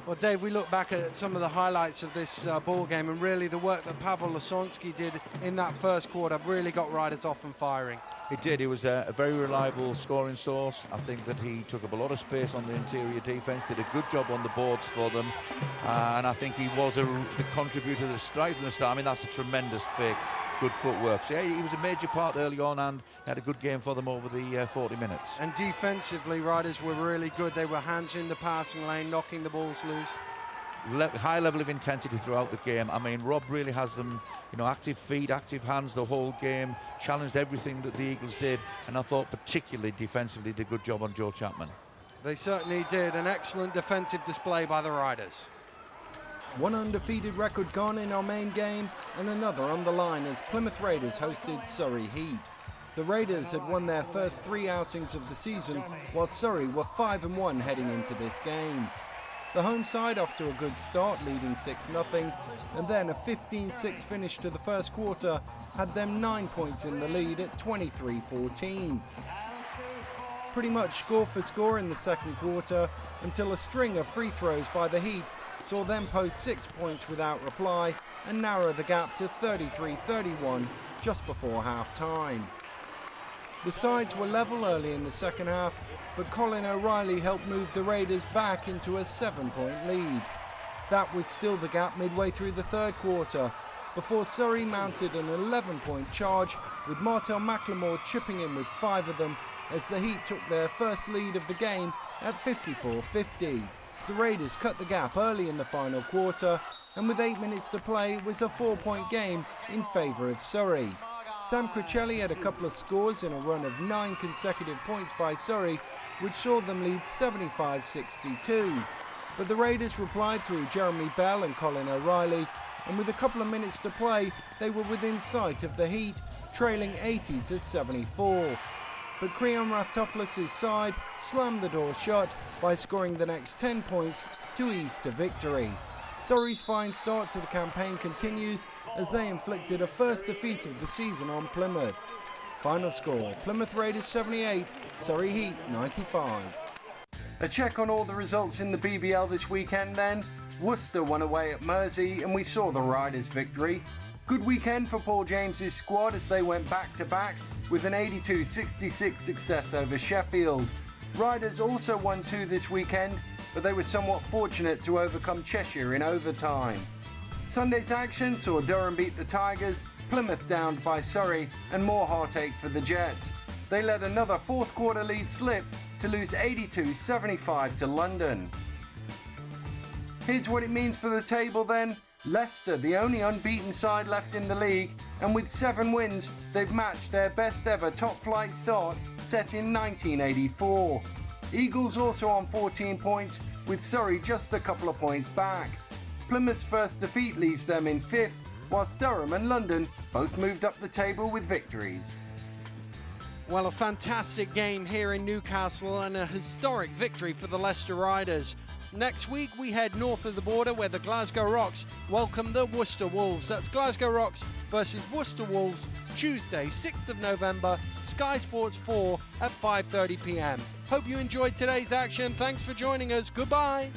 A: Well, Dave, we look back at some of the highlights of this ball game, and really the work that Pavel Lasonsky did in that first quarter really got Riders off and firing.
E: It did. It was a very reliable scoring source. I think that he took up a lot of space on the interior defense, did a good job on the boards for them, and I think he was the contributor that started from the start. I mean, that's a tremendous fake, good footwork. So yeah, he was a major part early on and had a good game for them over the 40 minutes.
A: And defensively, Riders were really good. They were hands in the passing lane, knocking the balls loose.
E: High level of intensity throughout the game. I mean, Rob really has them, you know, active feet, active hands the whole game, challenged everything that the Eagles did, and I thought particularly defensively did a good job on Joe Chapman.
A: They certainly did. An excellent defensive display by the Riders.
F: One undefeated record gone in our main game, and another on the line as Plymouth Raiders hosted Surrey Heat. The Raiders had won their first 3 outings of the season, while Surrey were 5-1 heading into this game. The home side off to a good start, leading 6-0, and then a 15-6 finish to the first quarter had them 9 points in the lead at 23-14. Pretty much score for score in the second quarter until a string of free throws by the Heat saw them post 6 points without reply and narrow the gap to 33-31 just before half-time. The sides were level early in the second half, but Colin O'Reilly helped move the Raiders back into a 7-point lead. That was still the gap midway through the third quarter, before Surrey mounted an 11-point charge, with Martel McLemore chipping in with 5 of them as the Heat took their first lead of the game at 54-50. The Raiders cut the gap early in the final quarter, and with 8 minutes to play, it was a 4-point game in favour of Surrey. Sam Cricelli had a couple of scores in a run of 9 consecutive points by Surrey, which saw them lead 75-62. But the Raiders replied through Jeremy Bell and Colin O'Reilly, and with a couple of minutes to play, they were within sight of the Heat, trailing 80-74. But Creon Raftopoulos' side slammed the door shut by scoring the next 10 points to ease to victory. Surrey's fine start to the campaign continues as they inflicted a first defeat of the season on Plymouth. Final score, Plymouth Raiders 78, Surrey Heat 95. A check on all the results in the BBL this weekend then. Worcester won away at Mersey and we saw the Riders' victory. Good weekend for Paul James's squad as they went back-to-back with an 82-66 success over Sheffield. Riders also won 2 this weekend, but they were somewhat fortunate to overcome Cheshire in overtime. Sunday's action saw Durham beat the Tigers, Plymouth downed by Surrey, and more heartache for the Jets. They let another fourth quarter lead slip to lose 82-75 to London. Here's what it means for the table then. Leicester, the only unbeaten side left in the league, and with 7 wins, they've matched their best ever top flight start set in 1984. Eagles also on 14 points, with Surrey just a couple of points back. Plymouth's first defeat leaves them in 5th, whilst Durham and London both moved up the table with victories.
A: Well, a fantastic game here in Newcastle and a historic victory for the Leicester Riders. Next week we head north of the border where the Glasgow Rocks welcome the Worcester Wolves. That's Glasgow Rocks versus Worcester Wolves, Tuesday 6th of November, Sky Sports 4 at 5:30 p.m. Hope you enjoyed today's action. Thanks for joining us. Goodbye.